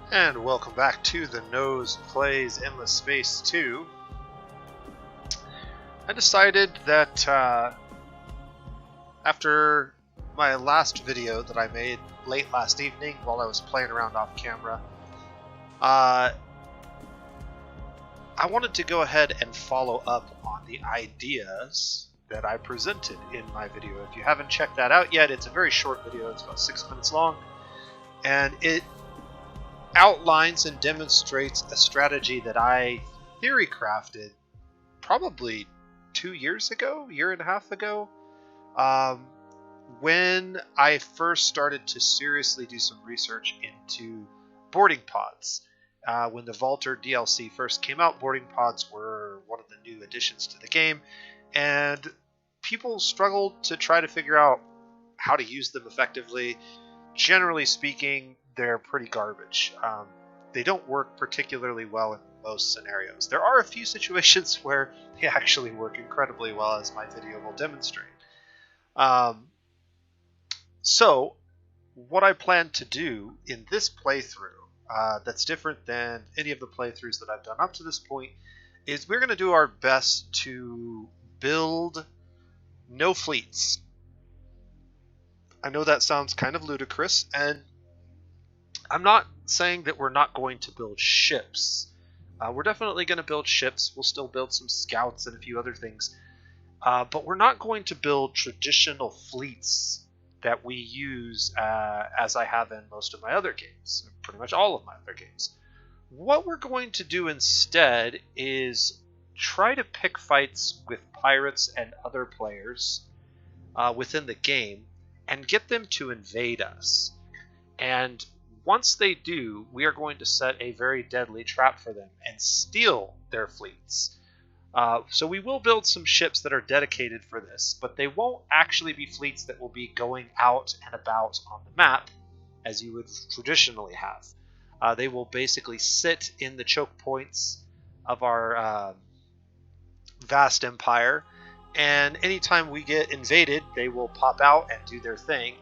And welcome back to The Nose Plays Endless Space 2. I decided that after my last video that I made late last evening while I was playing around off camera, I wanted to go ahead and follow up on the ideas that I presented in my video. If you haven't checked that out yet, it's a very short video. It's about 6 minutes long, and it outlines and demonstrates a strategy that I theory crafted probably 2 years ago, year and a half ago, when I first started to seriously do some research into boarding pods. When the Vaulter DLC first came out, boarding pods were one of the new additions to the game, and people struggled to try to figure out how to use them effectively. Generally speaking, they're pretty garbage. They don't work particularly well in most scenarios. There are a few situations where they actually work incredibly well, as my video will demonstrate. So, what I plan to do in this playthrough, that's different than any of the playthroughs that I've done up to this point, is we're going to do our best to build no fleets. I know that sounds kind of ludicrous, and I'm not saying that we're not going to build ships. We're definitely going to build ships. We'll still build some scouts and a few other things. But we're not going to build traditional fleets that we use as I have in most of my other games, pretty much all of my other games. What we're going to do instead is try to pick fights with pirates and other players within the game and get them to invade us. And once they do, we are going to set a very deadly trap for them and steal their fleets. So we will build some ships that are dedicated for this, but they won't actually be fleets that will be going out and about on the map as you would traditionally have. They will basically sit in the choke points of our vast empire, and anytime we get invaded, they will pop out and do their thing,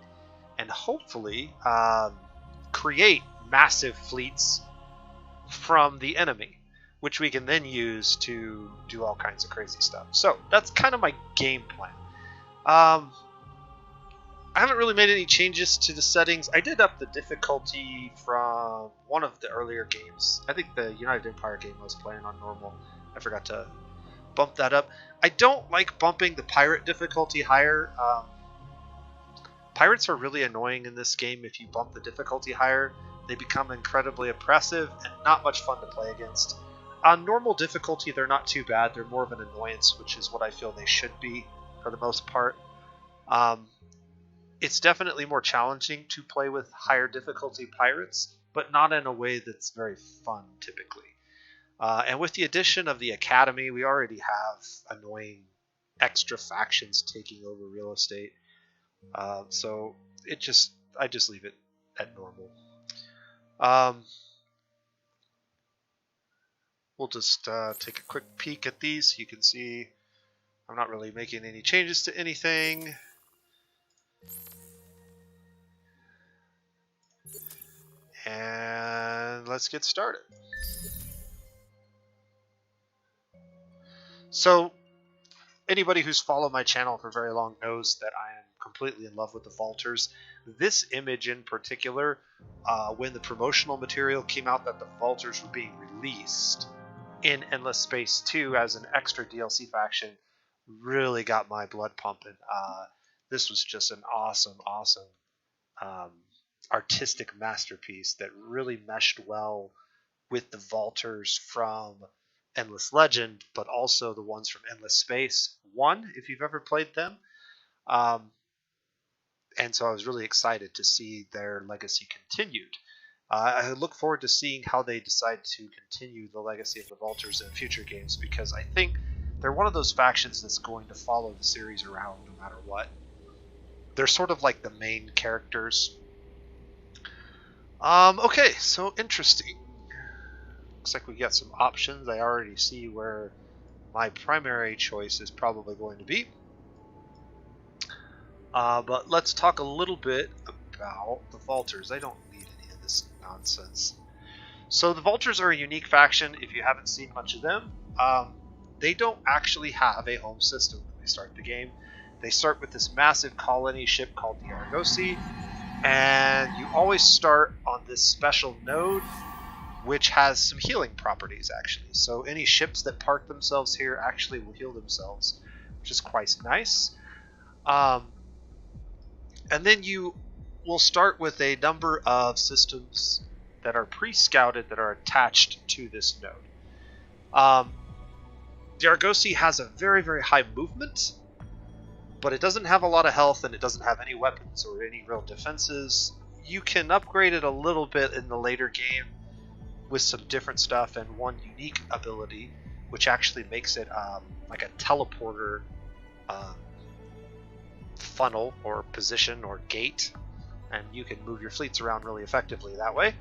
and hopefully create massive fleets from the enemy, which we can then use to do all kinds of crazy stuff. So that's kind of my game plan. I haven't really made any changes to the settings. I did up the difficulty from one of the earlier games. I think the United Empire game I was playing on normal. I forgot to bump that up. I don't like bumping the pirate difficulty higher. Pirates are really annoying in this game. If you bump the difficulty higher, they become incredibly oppressive and not much fun to play against. On normal difficulty, they're not too bad. They're more of an annoyance, which is what I feel they should be for the most part. It's definitely more challenging to play with higher difficulty pirates, but not in a way that's very fun typically. And with the addition of the Academy, we already have annoying extra factions taking over real estate. So I just leave it at normal. We'll just take a quick peek at these so you can see I'm not really making any changes to anything. And let's get started. So anybody who's followed my channel for very long knows that I am completely in love with the Vaulters. This image in particular, when the promotional material came out that the Vaulters were being released in Endless Space 2 as an extra DLC faction, really got my blood pumping. This was just an awesome artistic masterpiece that really meshed well with the Vaulters from Endless Legend, but also the ones from Endless Space 1, if you've ever played them. And so I was really excited to see their legacy continued. I look forward to seeing how they decide to continue the legacy of the Vaulters in future games, because I think they're one of those factions that's going to follow the series around no matter what. They're sort of like the main characters. Okay, so interesting. Looks like we got some options. I already see where my primary choice is probably going to be. But let's talk a little bit about the Vaulters. I don't need any of this nonsense. So the Vultures are a unique faction if you haven't seen much of them. They don't actually have a home system when they start the game. They start with this massive colony ship called the Argosy, and you always start on this special node which has some healing properties actually. So any ships that park themselves here actually will heal themselves, which is quite nice. And then you will start with a number of systems that are pre-scouted that are attached to this node. The Argosy has a very, very high movement, but it doesn't have a lot of health and it doesn't have any weapons or any real defenses. You can upgrade it a little bit in the later game with some different stuff and one unique ability, which actually makes it like a teleporter funnel or position or gate, and you can move your fleets around really effectively that way.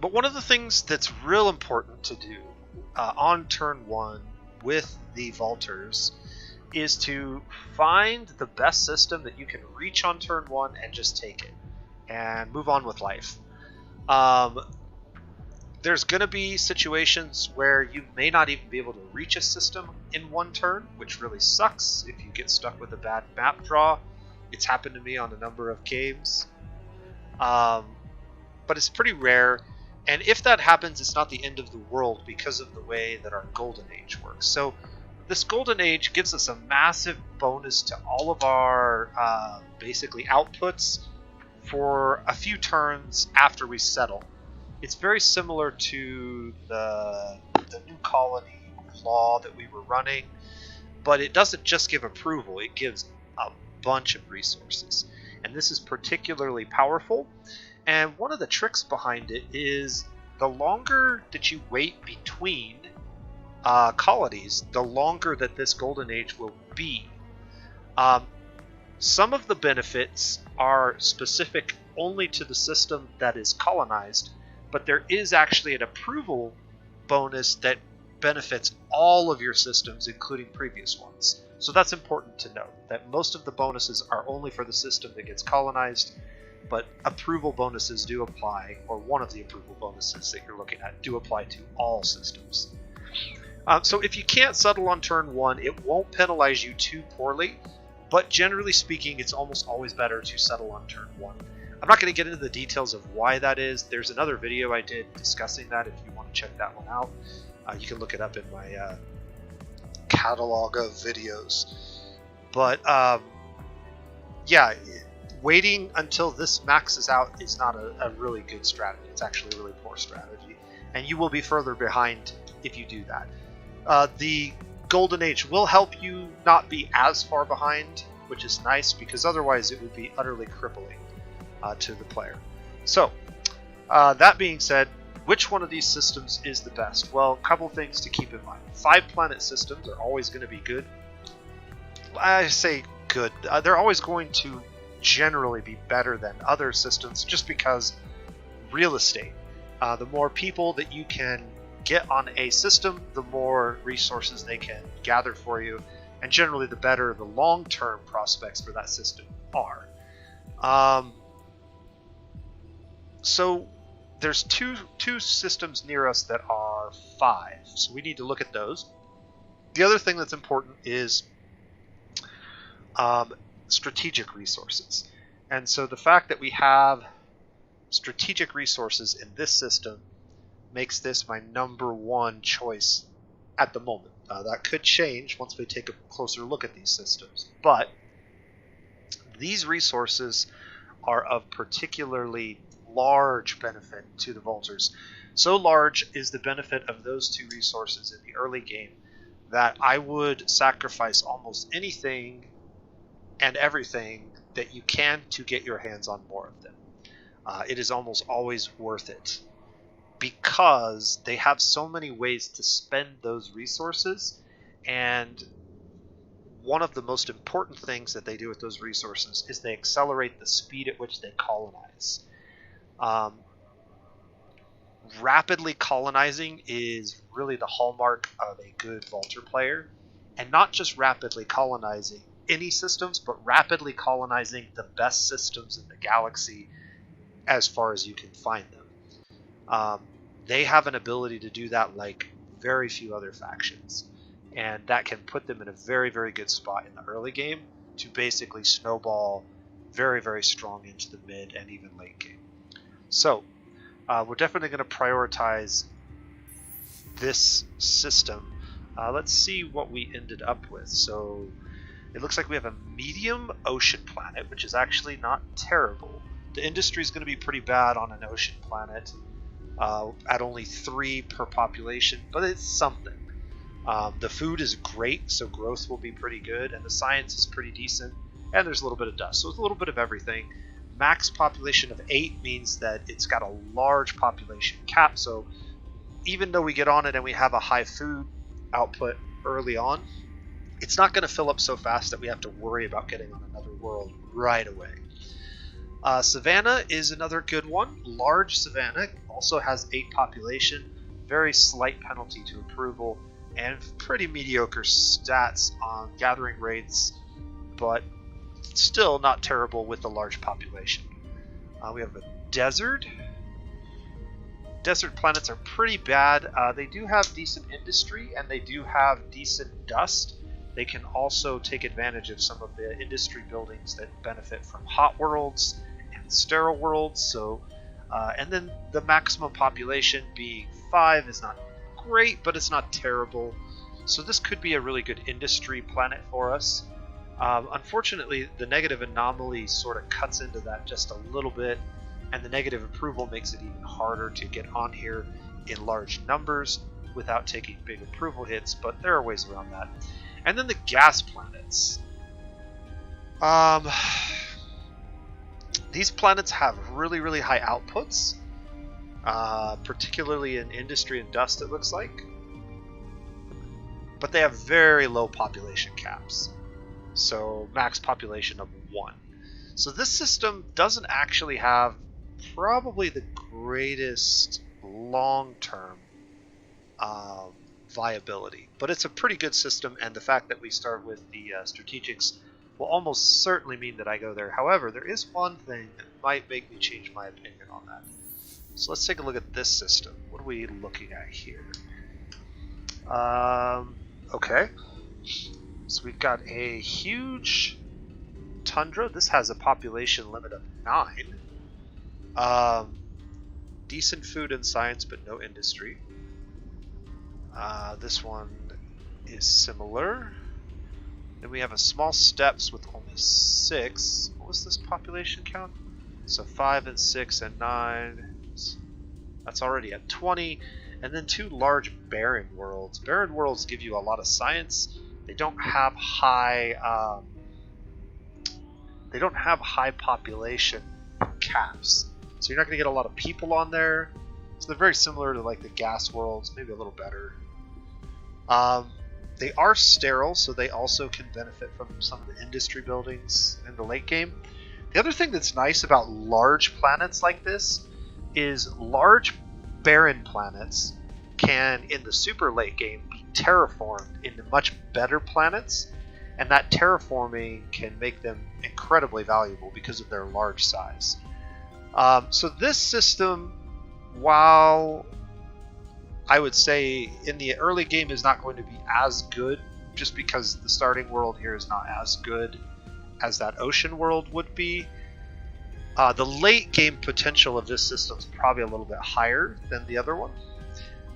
But one of the things that's real important to do on turn 1 with the Vultures is to find the best system that you can reach on turn 1 and just take it and move on with life. There's going to be situations where you may not even be able to reach a system in one turn, which really sucks if you get stuck with a bad map draw. It's happened to me on a number of games. But it's pretty rare. And if that happens, it's not the end of the world because of the way that our Golden Age works. So this Golden Age gives us a massive bonus to all of our basically outputs for a few turns after we settle. It's very similar to the new colony law that we were running, but it doesn't just give approval, it gives a bunch of resources. And this is particularly powerful. And one of the tricks behind it is the longer that you wait between colonies, the longer that this Golden Age will be. Some of the benefits are specific only to the system that is colonized, but there is actually an approval bonus that benefits all of your systems, including previous ones. So that's important to note, that most of the bonuses are only for the system that gets colonized, but approval bonuses do apply, or one of the approval bonuses that you're looking at do apply to all systems. So if you can't settle on turn 1, it won't penalize you too poorly, but generally speaking, it's almost always better to settle on turn 1. I'm not going to get into the details of why that is. There's another video I did discussing that if you want to check that one out. You can look it up in my catalog of videos. But yeah, waiting until this maxes out is not a really good strategy. It's actually a really poor strategy. And you will be further behind if you do that. The Golden Age will help you not be as far behind, which is nice, because otherwise it would be utterly crippling to the player. So, that being said, which one of these systems is the best? Well, a couple things to keep in mind. 5-planet systems are always going to be good. I say good. They're always going to generally be better than other systems just because real estate. The more people that you can get on a system, the more resources they can gather for you, and generally the better the long-term prospects for that system are. So there's two systems near us that are 5, so we need to look at those. The other thing that's important is strategic resources. And so the fact that we have strategic resources in this system makes this my number 1 choice at the moment. That could change once we take a closer look at these systems. But these resources are of particularly large benefit to the Vultures. So large is the benefit of those 2 resources in the early game that I would sacrifice almost anything and everything that you can to get your hands on more of them. It is almost always worth it because they have so many ways to spend those resources, and one of the most important things that they do with those resources is they accelerate the speed at which they colonize. Rapidly colonizing is really the hallmark of a good Vulture player, and not just rapidly colonizing any systems, but rapidly colonizing the best systems in the galaxy as far as you can find them. They have an ability to do that like very few other factions, and that can put them in a very, very good spot in the early game to basically snowball very, very strong into the mid and even late game. So we're definitely going to prioritize this system. Let's see what we ended up with. So it looks like we have a medium ocean planet, which is actually not terrible. The industry is going to be pretty bad on an ocean planet at only 3 per population, but it's something. The food is great, so growth will be pretty good, and the science is pretty decent, and there's a little bit of dust, so it's a little bit of everything. Max population of 8 means that it's got a large population cap, so even though we get on it and we have a high food output early on, it's not going to fill up so fast that we have to worry about getting on another world right away. Savannah is another good one. Large Savannah also has 8 population, very slight penalty to approval, and pretty mediocre stats on gathering rates, but still not terrible with the large population. We have a desert. Desert planets are pretty bad. They do have decent industry and they do have decent dust. They can also take advantage of some of the industry buildings that benefit from hot worlds and sterile worlds. So, and then the maximum population being 5 is not great, but it's not terrible. So this could be a really good industry planet for us. Unfortunately, the negative anomaly sort of cuts into that just a little bit, and the negative approval makes it even harder to get on here in large numbers without taking big approval hits, but there are ways around that. And then the gas planets. These planets have really, really high outputs, particularly in industry and dust, it looks like. But they have very low population caps. So max population of 1. So this system doesn't actually have probably the greatest long-term viability, but it's a pretty good system, and the fact that we start with the strategics will almost certainly mean that I go there. However, there is one thing that might make me change my opinion on that. So let's take a look at this system. What are we looking at here? Okay, so we've got a huge tundra. This has a population limit of 9. Decent food and science, but no industry. This one is similar. Then we have a small steppes with only 6. What was this population count? So 5 and 6 and 9. That's already at 20. And then 2 large barren worlds. Barren worlds give you a lot of science. They don't have high population caps, so you're not going to get a lot of people on there. So they're very similar to like the gas worlds, maybe a little better. They are sterile, so they also can benefit from some of the industry buildings in the late game. The other thing that's nice about large planets like this is large barren planets can, in the super late game, be terraformed into much better planets, and that terraforming can make them incredibly valuable because of their large size. So this system, while I would say in the early game is not going to be as good, just because the starting world here is not as good as that ocean world would be, the late game potential of this system is probably a little bit higher than the other one.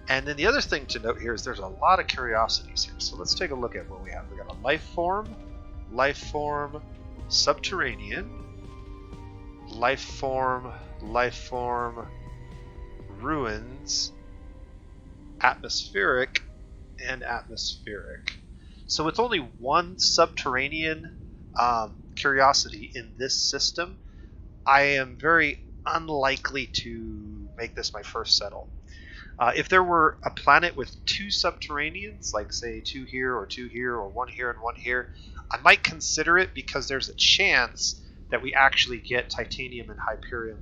And then the other thing to note here is there's a lot of curiosities here. So let's take a look at what we have. We got a life form, subterranean, life form, ruins, atmospheric, and atmospheric. So with only one subterranean curiosity in this system, I am very unlikely to make this my first settle. If there were a planet with 2 subterraneans, like say 2 here, or 2 here, or 1 here and 1 here, I might consider it because there's a chance that we actually get titanium and hyperium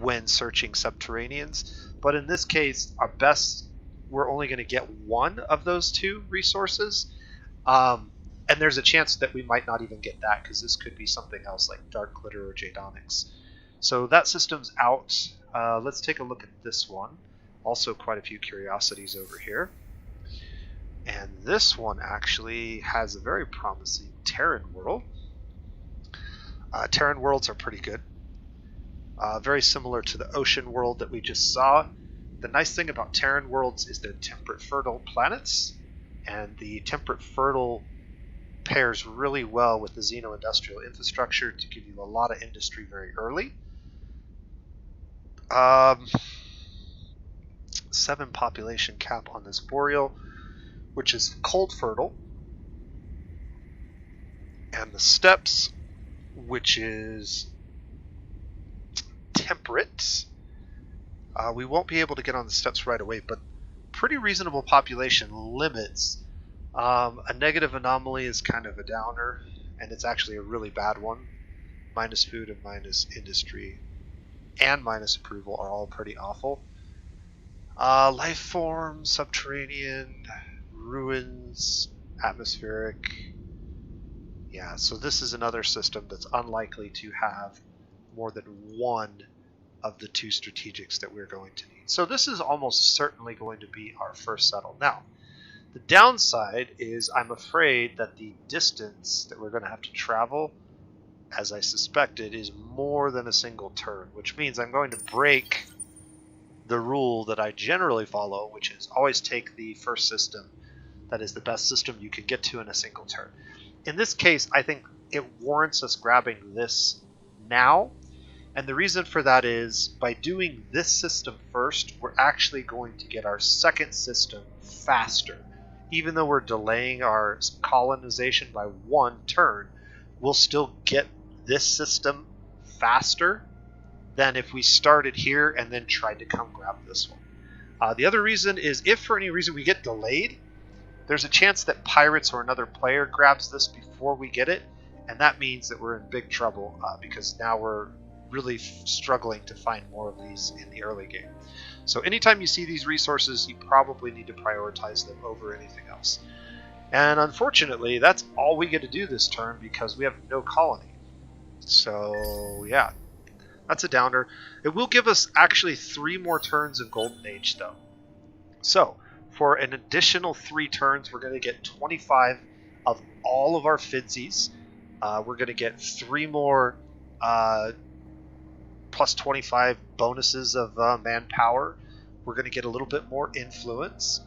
when searching subterraneans. But in this case, our best, we're only going to get 1 of those 2 resources. And there's a chance that we might not even get that, because this could be something else like dark glitter or jadonics. So that system's out. Let's take a look at this one. Also quite a few curiosities over here. And this one actually has a very promising Terran world. Terran worlds are pretty good. Very similar to the ocean world that we just saw. The nice thing about Terran worlds is they're temperate fertile planets, and the temperate fertile pairs really well with the xeno-industrial infrastructure to give you a lot of industry very early. 7 population cap on this boreal, which is cold fertile, and the steppes, which is temperate. We won't be able to get on the steppes right away, but pretty reasonable population limits. A negative anomaly is kind of a downer, and it's actually a really bad one. Minus food and minus industry and minus approval are all pretty awful. Life form, subterranean, ruins, atmospheric. Yeah, so this is another system that's unlikely to have more than one of the 2 strategics that we're going to need. So this is almost certainly going to be our first settle. Now, the downside is I'm afraid that the distance that we're going to have to travel, as I suspected, is more than a single turn, which means I'm going to break the rule that I generally follow, which is always take the first system that is the best system you can get to in a single turn. In this case, I think it warrants us grabbing this now, and the reason for that is by doing this system first, we're actually going to get our second system faster. Even though we're delaying our colonization by 1 turn, we'll still get this system faster than if we started here and then tried to come grab this one. The other reason is if for any reason we get delayed, there's a chance that pirates or another player grabs this before we get it, and that means that we're in big trouble because now we're really struggling to find more of these in the early game. So anytime you see these resources, you probably need to prioritize them over anything else. And that's all we get to do this turn because we have no colony. So yeah, that's a downer. It will give us actually 3 more turns of Golden Age though. So for an additional 3 turns, we're going to get 25 of all of our Fidsies. We're going to get 3 more plus 25 bonuses of manpower. We're going to get a little bit more influence.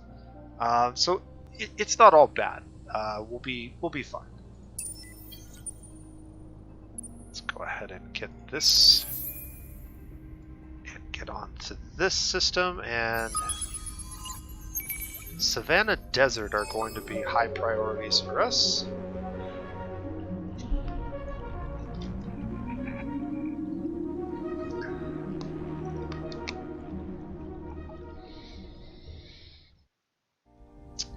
So it's not all bad. We'll be fine. Let's go ahead and get this and get on to this system, and Savannah Desert are going to be high priorities for us.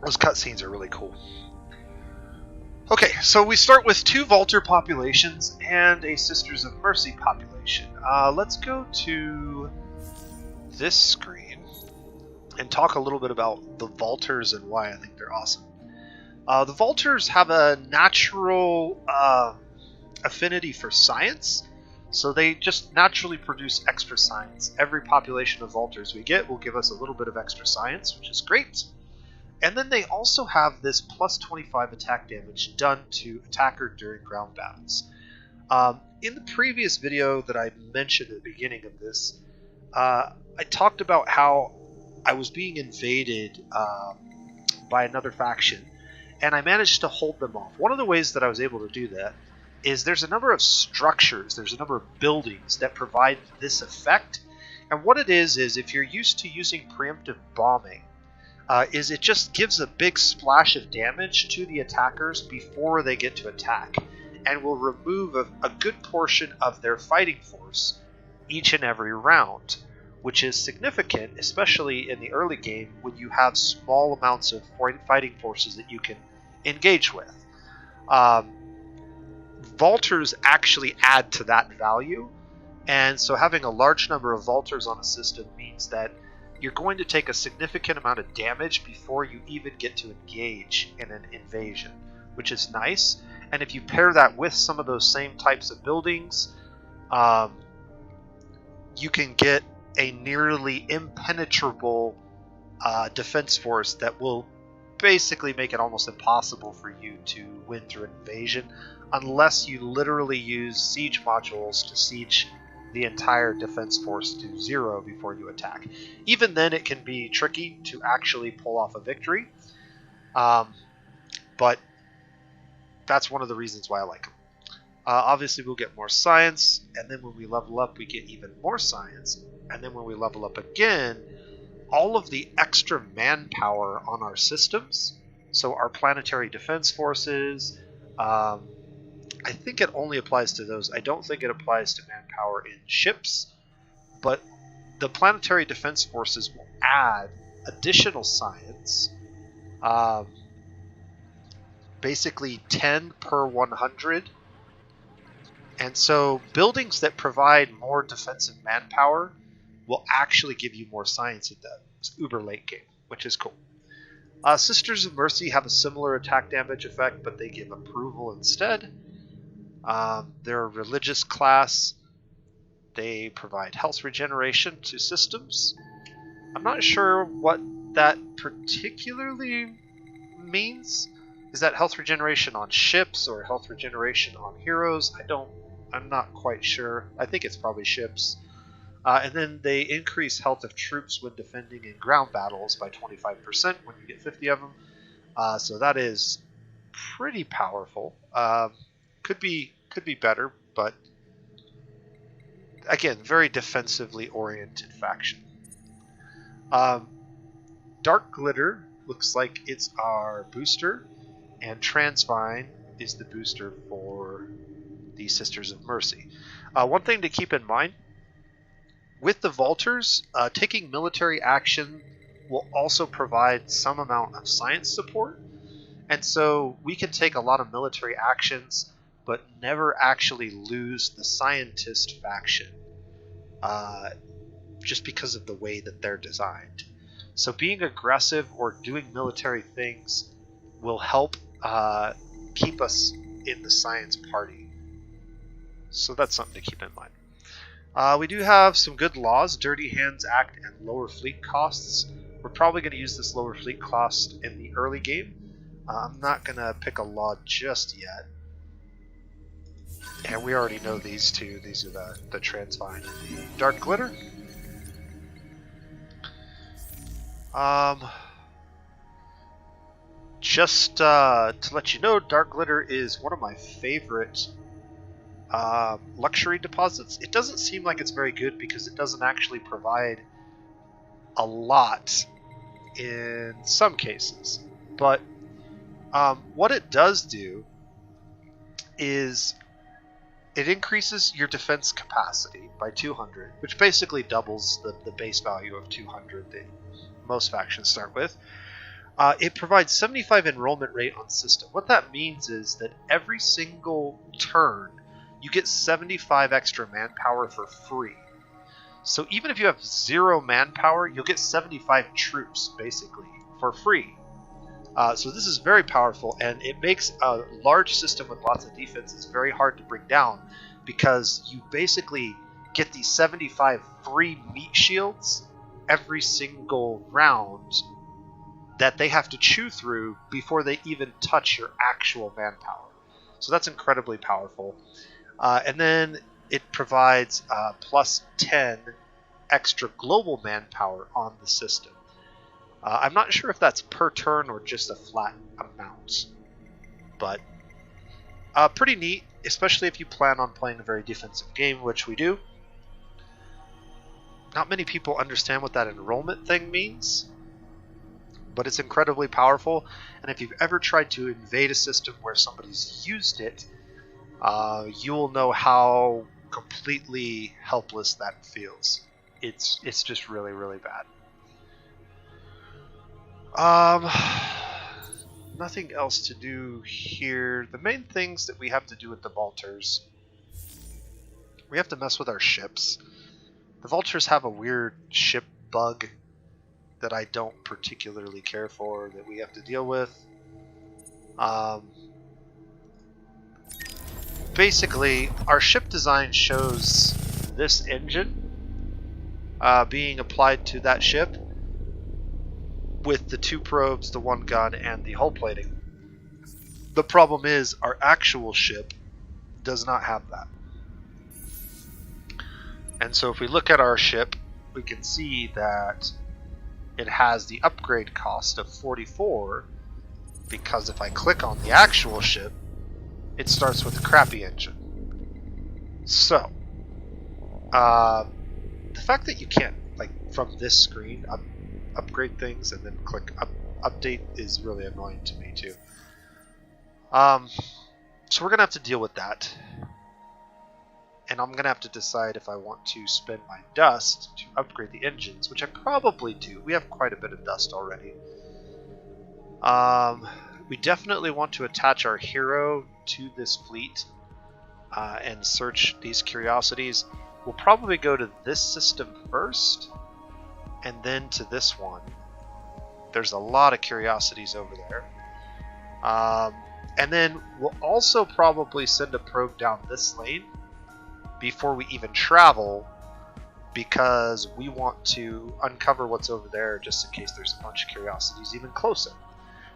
Those cutscenes are really cool. Okay, so we start with 2 Vaulter populations and a Sisters of Mercy population. Let's go to this screen and talk a little bit about the Vaulters and why I think they're awesome. The Vaulters have a natural affinity for science, so they just naturally produce extra science. Every population of Vaulters we get will give us a little bit of extra science, which is great. And then they also have this plus 25 attack damage done to attacker during ground battles. In the previous video that I mentioned at the beginning of this, I talked about how I was being invaded by another faction, and I managed to hold them off. One of the ways that I was able to do that is there's a number of structures, there's a number of buildings that provide this effect. And what it is if you're used to using preemptive bombing, is it just gives a big splash of damage to the attackers before they get to attack, and will remove a good portion of their fighting force each and every round, which is significant, especially in the early game when you have small amounts of fighting forces that you can engage with. Vaulters actually add to that value, and so having a large number of Vaulters on a system means that you're going to take a significant amount of damage before you even get to engage in an invasion, which is nice. And if you pair that with some of those same types of buildings, you can get a nearly impenetrable defense force that will basically make it almost impossible for you to win through an invasion unless you literally use siege modules to siege the entire defense force to 0 before you attack. Even then, it can be tricky to actually pull off a victory, but that's one of the reasons why I like them. Obviously, we'll get more science, and then when we level up, we get even more science, and then when we level up again, all of the extra manpower on our systems, so our planetary defense forces, I think it only applies to those. I don't think it applies to manpower in ships, but the planetary defense forces will add additional science, basically 10 per 100. And so buildings that provide more defensive manpower will actually give you more science in the uber late game, which is cool. Sisters of Mercy have a similar attack damage effect, but they give approval instead. They're a religious class. They provide health regeneration to systems. I'm not sure what that particularly means. Is that health regeneration on ships or health regeneration on heroes? I'm not quite sure. I think it's probably ships. And then they increase health of troops when defending in ground battles by 25% when you get 50 of them. So that is pretty powerful. Could be better, but again, very defensively oriented faction. Dark Glitter looks like it's our booster, and Transvine is the booster for the Sisters of Mercy. One thing to keep in mind, with the Vaulters, taking military action will also provide some amount of science support, and so we can take a lot of military actions but never actually lose the scientist faction just because of the way that they're designed. So being aggressive or doing military things will help keep us in the science party. So that's something to keep in mind. We do have some good laws. Dirty Hands Act and lower fleet costs. We're probably going to use this lower fleet cost in the early game. I'm not going to pick a law just yet. And we already know these two. These are the Transvine and the Dark Glitter. Just to let you know, Dark Glitter is one of my favorite luxury deposits. It doesn't seem like it's very good because it doesn't actually provide a lot in some cases. But what it does do is it increases your defense capacity by 200, which basically doubles the base value of 200 that most factions start with. It provides 75 enrollment rate on system. What that means is that every single turn you get 75 extra manpower for free. So even if you have 0 manpower, you'll get 75 troops basically for free. So this is very powerful, and it makes a large system with lots of defenses very hard to bring down because you basically get these 75 free meat shields every single round that they have to chew through before they even touch your actual manpower. So that's incredibly powerful. And then it provides plus 10 extra global manpower on the system. I'm not sure if that's per turn or just a flat amount, but pretty neat, especially if you plan on playing a very defensive game, which we do. Not many people understand what that enrollment thing means, but it's incredibly powerful, and if you've ever tried to invade a system where somebody's used it, you will know how completely helpless that feels. It's just really, really bad. Nothing else to do here. The main things that we have to do with the Vaulters, we have to mess with our ships. The Vultures have a weird ship bug that I don't particularly care for that we have to deal with. Basically, our ship design shows this engine, being applied to that ship with the 2 probes, the 1 gun, and the hull plating. The problem is our actual ship does not have that. And so if we look at our ship, we can see that it has the upgrade cost of 44, because if I click on the actual ship, it starts with a crappy engine. So, the fact that you can't, like, from this screen, upgrade things and then click update is really annoying to me too. So we're gonna have to deal with that, and I'm gonna have to decide if I want to spend my dust to upgrade the engines, which I probably do. We have quite a bit of dust already. We definitely want to attach our hero to this fleet and search these curiosities. We'll probably go to this system first and then to this one. There's a lot of curiosities over there. And then we'll also probably send a probe down this lane before we even travel, because we want to uncover what's over there just in case there's a bunch of curiosities even closer.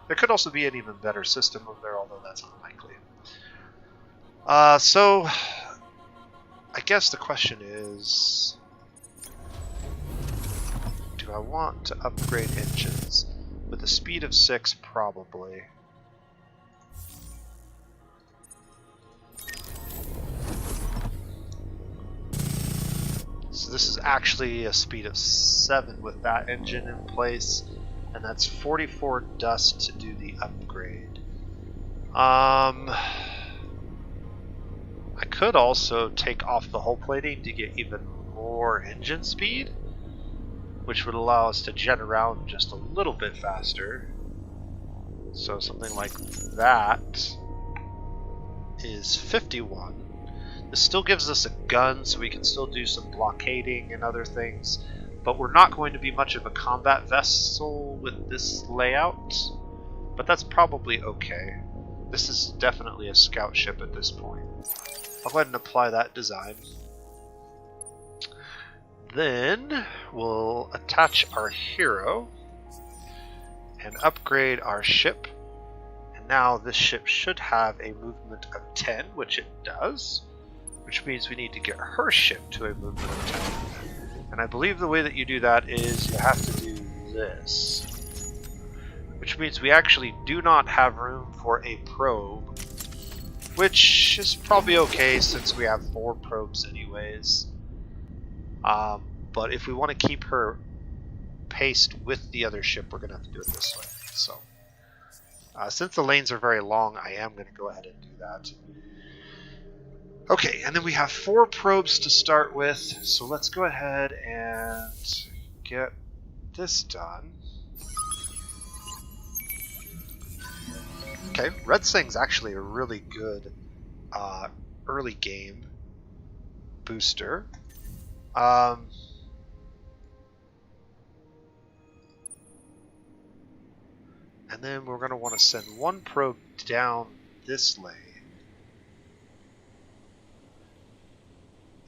There could also be an even better system over there, although that's unlikely. So I guess the question is, do I want to upgrade engines? With a speed of 6, probably. So this is actually a speed of 7 with that engine in place, and that's 44 dust to do the upgrade. I could also take off the hull plating to get even more engine speed, which would allow us to jet around just a little bit faster. So something like that is 51. This still gives us a gun, so we can still do some blockading and other things, but we're not going to be much of a combat vessel with this layout, but that's probably okay. This is definitely a scout ship at this point. I'll go ahead and apply that design. Then we'll attach our hero and upgrade our ship. And now this ship should have a movement of 10, which it does, which means we need to get her ship to a movement of 10. And I believe the way that you do that is you have to do this, which means we actually do not have room for a probe, which is probably okay since we have 4 probes anyways. But if we want to keep her paced with the other ship, we're going to have to do it this way. So, since the lanes are very long, I am going to go ahead and do that. Okay, and then we have 4 probes to start with, so let's go ahead and get this done. Okay, Red Sing's actually a really good early game booster. And then we're going to want to send 1 probe down this lane.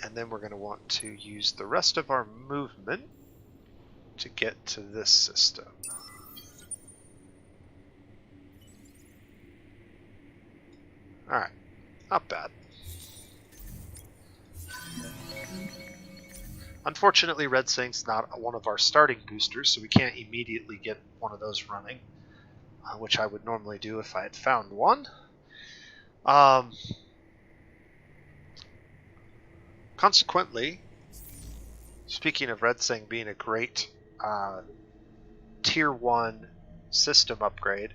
And then we're going to want to use the rest of our movement to get to this system. Alright, not bad. Unfortunately, Red Sync's not one of our starting boosters, so we can't immediately get one of those running, which I would normally do if I had found one. Consequently, speaking of Red Sing being a great Tier 1 system upgrade,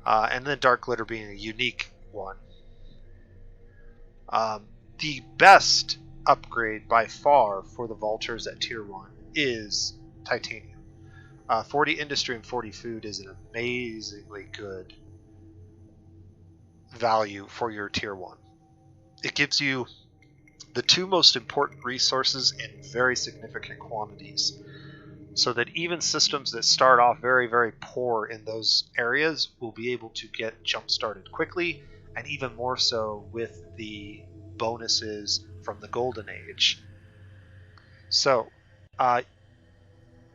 and then Dark Glitter being a unique one, the best upgrade by far for the Vultures at Tier 1 is Titanium. 40 Industry and 40 Food is an amazingly good value for your Tier 1. It gives you the 2 most important resources in very significant quantities, so that even systems that start off very, very poor in those areas will be able to get jump-started quickly, and even more so with the bonuses from the Golden Age. So,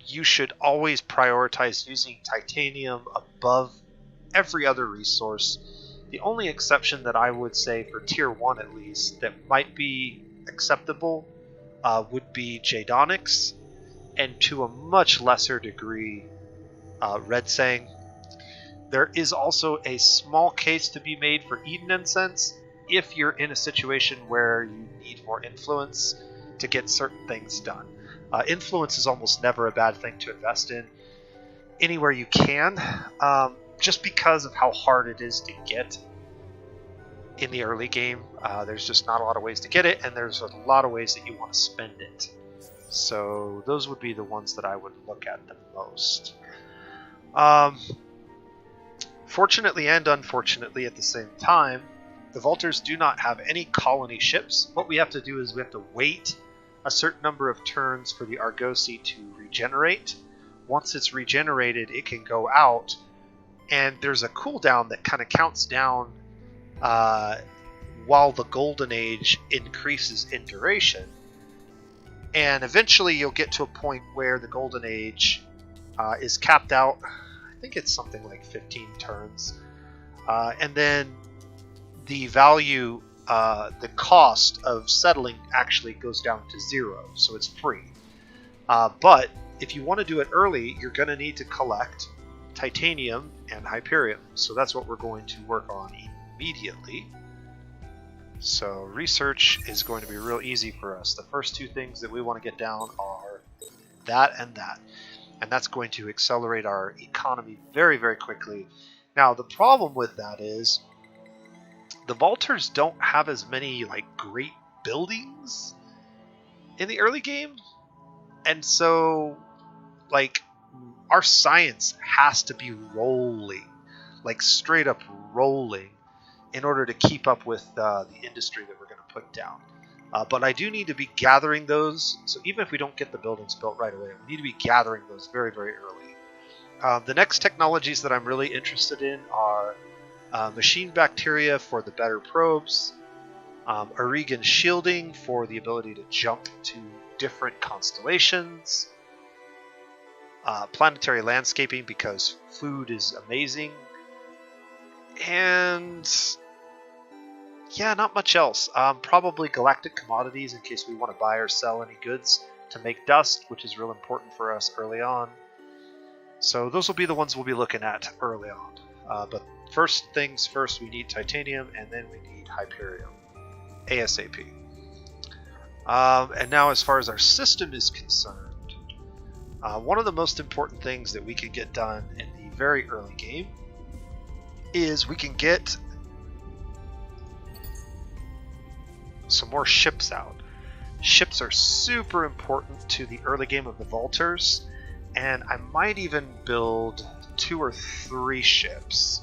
you should always prioritize using titanium above every other resource. The only exception that I would say for tier 1 at least that might be acceptable would be Jadonics, and to a much lesser degree Red Sang. There is also a small case to be made for Eden Incense if you're in a situation where you need more influence to get certain things done. Influence is almost never a bad thing to invest in anywhere you can, just because of how hard it is to get in the early game. There's just not a lot of ways to get it, and there's a lot of ways that you want to spend it. So those would be the ones that I would look at the most. Fortunately and unfortunately at the same time, the Vaulters do not have any colony ships. What we have to do is we have to wait a certain number of turns for the Argosy to regenerate. Once it's regenerated, it can go out, and there's a cooldown that kind of counts down while the Golden Age increases in duration. And eventually you'll get to a point where the Golden Age is capped out. I think it's something like 15 turns. And then the value, the cost of settling actually goes down to 0, so it's free. But if you want to do it early, you're going to need to collect titanium and Hyperium. So that's what we're going to work on immediately. So research is going to be real easy for us. The first two things that we want to get down are that and that. And that's going to accelerate our economy very, very quickly. Now, the problem with that is the Vaulters don't have as many great buildings in the early game. And so our science has to be rolling, straight up rolling, in order to keep up with the industry that we're going to put down. But I do need to be gathering those, so even if we don't get the buildings built right away, we need to be gathering those very, very early. The next technologies that I'm really interested in are machine bacteria for the better probes, Aurigan shielding for the ability to jump to different constellations, planetary landscaping because food is amazing, and yeah, not much else. Probably galactic commodities in case we want to buy or sell any goods to make dust, which is real important for us early on. So those will be the ones we'll be looking at early on. But first things first, we need titanium, and then we need Hyperium ASAP. And now as far as our system is concerned, one of the most important things that we can get done in the very early game is we can get some more ships out. Ships are super important to the early game of the Vaulters, and I might even build 2 or 3 ships.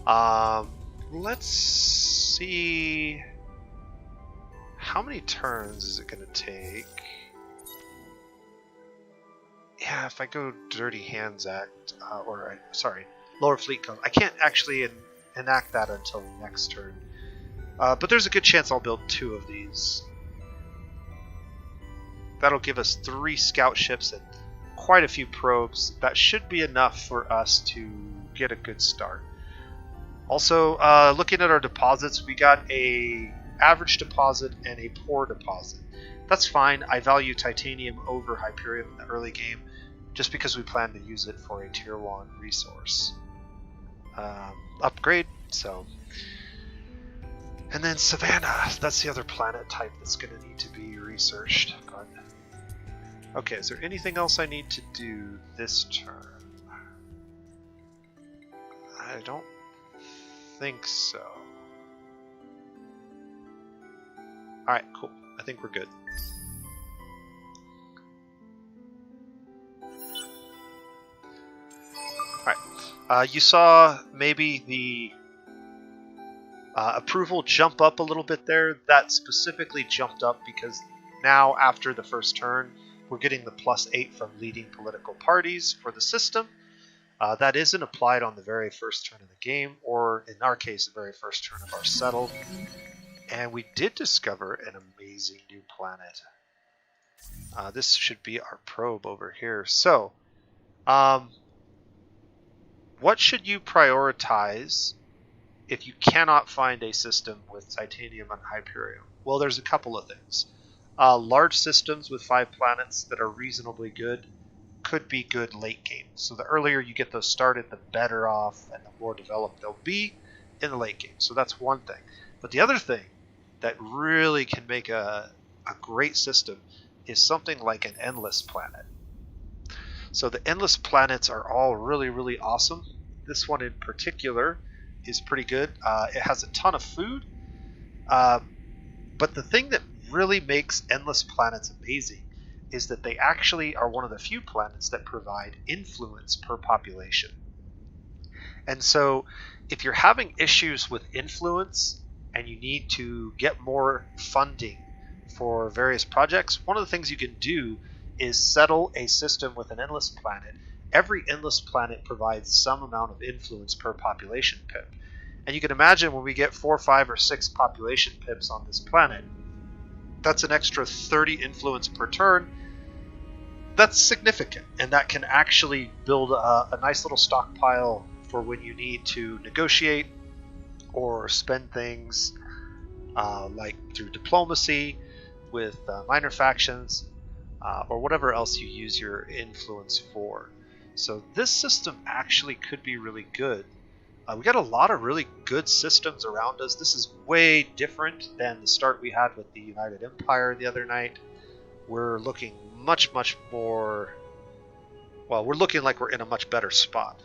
Let's see, how many turns is it going to take? Yeah, if I go Dirty Hands Act, Lower Fleet Code, I can't actually enact that until next turn. But there's a good chance I'll build 2 of these. That'll give us 3 scout ships and quite a few probes. That should be enough for us to get a good start. Also, looking at our deposits, we got a average deposit and a poor deposit. That's fine. I value titanium over Hyperium in the early game just because we plan to use it for a tier 1 resource upgrade. So. And then Savannah, that's the other planet type that's going to need to be researched. But... okay, is there anything else I need to do this turn? I don't think so. Alright, cool. I think we're good. Alright, you saw maybe the approval jump up a little bit there. That specifically jumped up because now after the first turn we're getting the +8 from leading political parties for the system. That isn't applied on the very first turn of the game, or in our case the very first turn of our settled. And we did discover an amazing new planet. This should be our probe over here. So, what should you prioritize if you cannot find a system with titanium and hyperium? Well, there's a couple of things. Large systems with 5 planets that are reasonably good could be good late game. So the earlier you get those started, the better off and the more developed they'll be in the late game. So that's one thing. But the other thing that really can make a great system is something like an endless planet. So the endless planets are all really, really awesome. This one in particular is pretty good. It has a ton of food. But the thing that really makes endless planets amazing is that they actually are one of the few planets that provide influence per population. And so if you're having issues with influence and you need to get more funding for various projects, one of the things you can do is settle a system with an endless planet. Every endless planet provides some amount of influence per population pip. And you can imagine when we get 4, 5, or 6 population pips on this planet, that's an extra 30 influence per turn. That's significant, and that can actually build a nice little stockpile for when you need to negotiate or spend things like through diplomacy with minor factions or whatever else you use your influence for. So this system actually could be really good. We got a lot of really good systems around us. This is way different than the start we had with the United Empire the other night. We're looking much more... Well, we're looking like we're in a much better spot.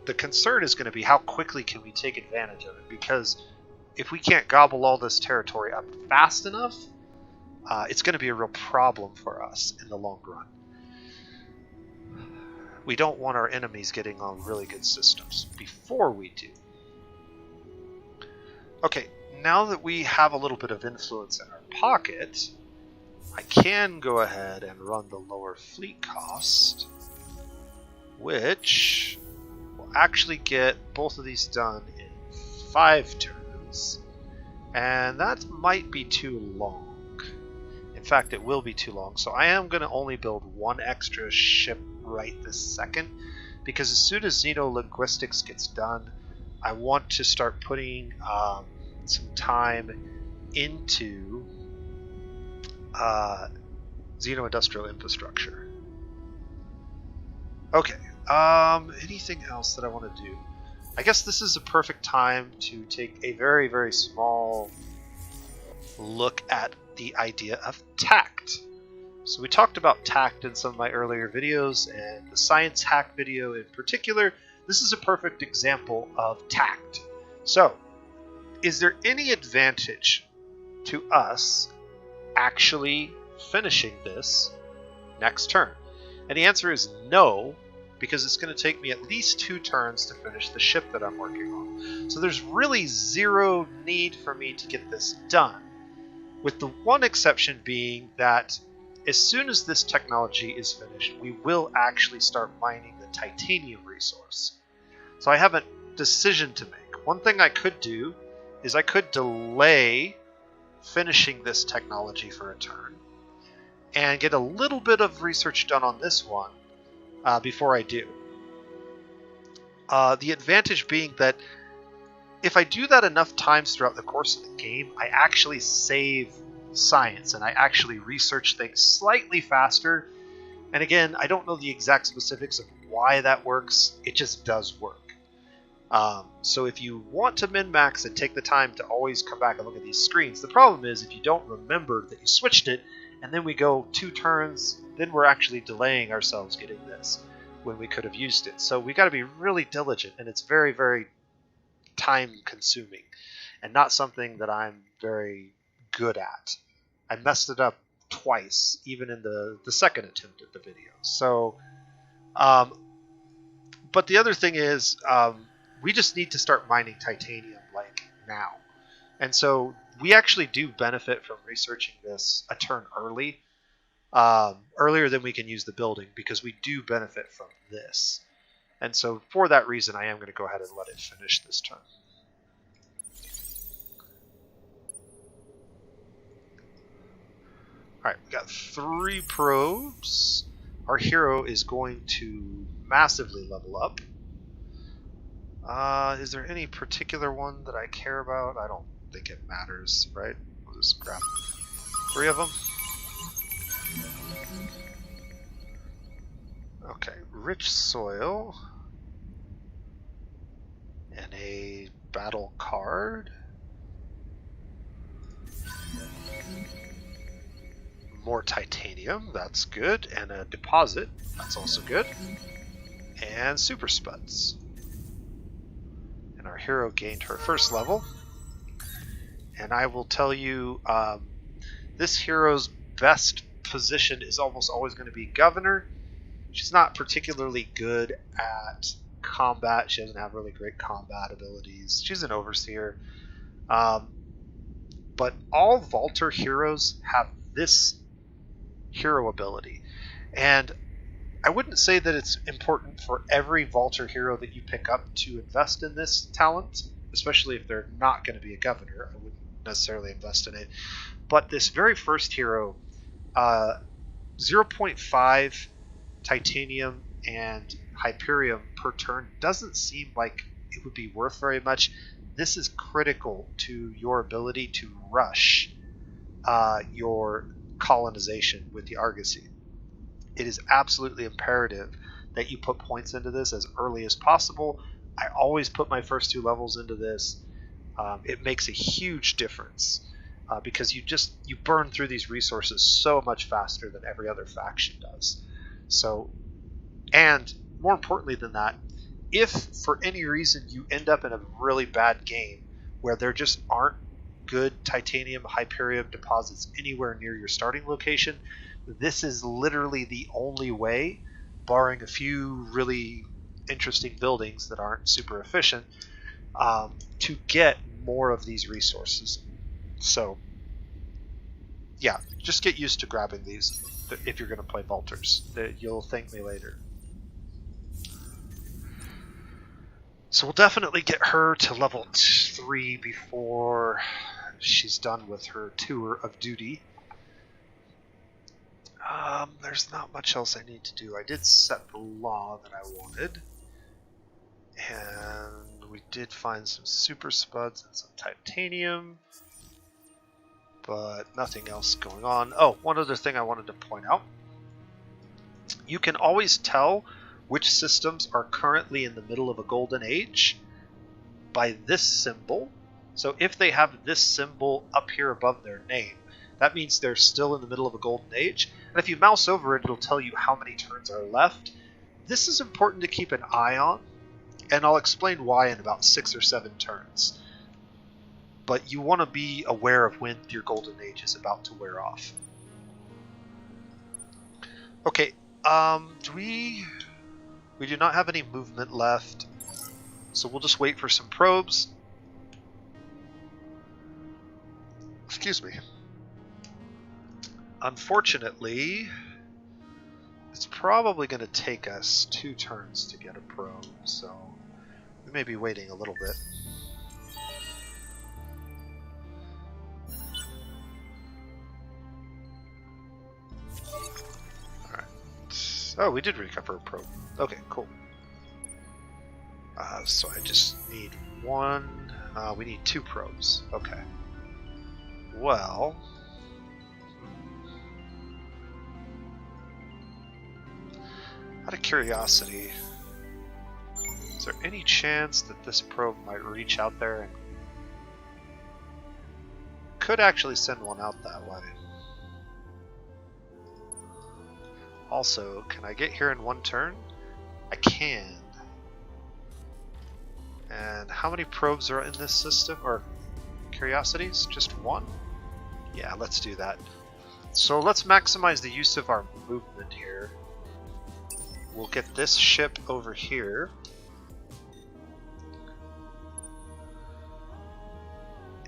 The concern is going to be how quickly can we take advantage of it, because if we can't gobble all this territory up fast enough, it's going to be a real problem for us in the long run. We don't want our enemies getting on really good systems before we do. Okay, now that we have a little bit of influence in our pocket, I can go ahead and run the lower fleet cost, which will actually get both of these done in 5 turns. And that might be too long. In fact, it will be too long. So I am going to only build 1 extra ship right this second, because as soon as xenolinguistics gets done, I want to start putting some time into xeno-industrial infrastructure. Okay, anything else that I want to do? I guess this is a perfect time to take a very, very small look at the idea of tact. So we talked about tact in some of my earlier videos, and the science hack video in particular. This is a perfect example of tact. So, is there any advantage to us actually finishing this next turn? And the answer is no, because it's going to take me at least 2 turns to finish the ship that I'm working on. So there's really zero need for me to get this done, with the one exception being that as soon as this technology is finished, we will actually start mining the titanium resource. So I have a decision to make. One thing I could do is I could delay finishing this technology for a turn and get a little bit of research done on this one before I do. The advantage being that if I do that enough times throughout the course of the game, I actually save science and I actually research things slightly faster. And again, I don't know the exact specifics of why that works. It just does work. So if you want to min-max and take the time to always come back and look at these screens, the problem is if you don't remember that you switched it and then we go 2 turns, then we're actually delaying ourselves getting this when we could have used it. So we got to be really diligent, and it's very, very time consuming and not something that I'm very good at. I messed it up twice, even in the second attempt at the video. So, but the other thing is, we just need to start mining titanium like now. And so we actually do benefit from researching this a turn early, earlier than we can use the building, because we do benefit from this. And so for that reason, I am going to go ahead and let it finish this turn. Alright, we got 3 probes. Our hero is going to massively level up. Is there any particular one that I care about? I don't think it matters, right? We'll just grab 3 of them. Okay, rich soil. And a battle card. More titanium, that's good. And a deposit, that's also good. And super spuds. And our hero gained her first level. And I will tell you, this hero's best position is almost always going to be governor. She's not particularly good at combat. She doesn't have really great combat abilities. She's an overseer. But all Vaulter heroes have this hero ability. And I wouldn't say that it's important for every Vaulter hero that you pick up to invest in this talent, especially if they're not going to be a governor. I wouldn't necessarily invest in it. But this very first hero, 0.5 titanium and Hyperium per turn doesn't seem like it would be worth very much. This is critical to your ability to rush your colonization with the Argosy. It is absolutely imperative that you put points into this as early as possible. I always put my first 2 levels into this. It makes a huge difference because you burn through these resources so much faster than every other faction does. So, and more importantly than that, if for any reason you end up in a really bad game where there just aren't good titanium Hyperium deposits anywhere near your starting location, this is literally the only way, barring a few really interesting buildings that aren't super efficient, to get more of these resources. So yeah, just get used to grabbing these if you're going to play Vaulters. You'll thank me later. So we'll definitely get her to level 3 before she's done with her tour of duty. There's not much else I need to do. I did set the law that I wanted. And we did find some super spuds and some titanium. But nothing else going on. Oh, one other thing I wanted to point out. You can always tell which systems are currently in the middle of a golden age by this symbol. So if they have this symbol up here above their name, that means they're still in the middle of a golden age. And if you mouse over it, it'll tell you how many turns are left. This is important to keep an eye on, and I'll explain why in about 6 or 7 turns. But you want to be aware of when your golden age is about to wear off. Okay, we do not have any movement left, so we'll just wait for some probes. Excuse me. Unfortunately, it's probably going to take us 2 turns to get a probe, so we may be waiting a little bit. Alright. Oh, we did recover a probe. Okay, cool. So I just need 1. We need 2 probes. Okay. Well... out of curiosity, is there any chance that this probe might reach out there and could actually send one out that way? Also, can I get here in 1 turn? I can. And how many probes are in this system, or curiosities? Just 1? Yeah, let's do that. So let's maximize the use of our movement here. We'll get this ship over here.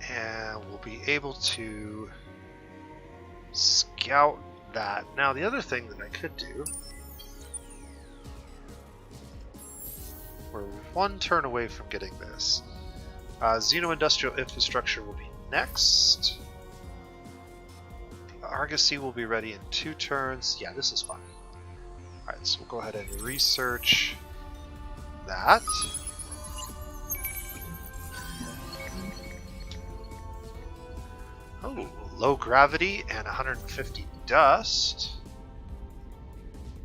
And we'll be able to scout that. Now, the other thing that I could do... we're 1 turn away from getting this. Xeno-industrial infrastructure will be next. The Argosy will be ready in 2 turns. Yeah, this is fine. Alright, so we'll go ahead and research that. Oh, low gravity and 150 dust.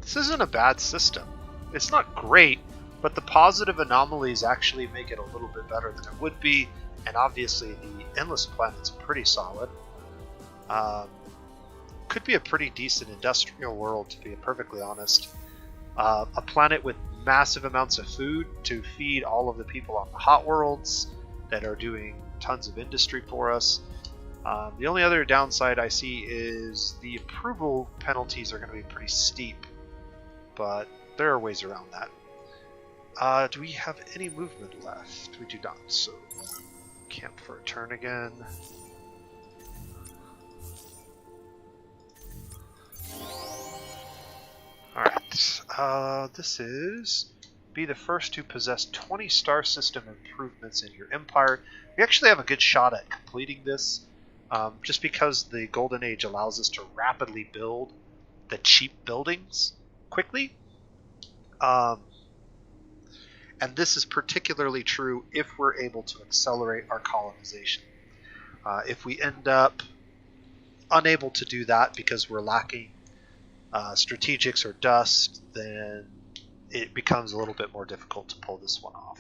This isn't a bad system. It's not great, but the positive anomalies actually make it a little bit better than it would be, and obviously the Endless Planet's pretty solid. Could be a pretty decent industrial world, to be perfectly honest. A planet with massive amounts of food to feed all of the people on the hot worlds that are doing tons of industry for us. The only other downside I see is the approval penalties are going to be pretty steep, but there are ways around that. Do we have any movement left? We do not, so camp for a turn again. Alright, this is be the first to possess 20 star system improvements in your empire. We actually have a good shot at completing this, just because the Golden Age allows us to rapidly build the cheap buildings quickly. And this is particularly true if we're able to accelerate our colonization. If we end up unable to do that because we're lacking strategics or dust, then it becomes a little bit more difficult to pull this one off.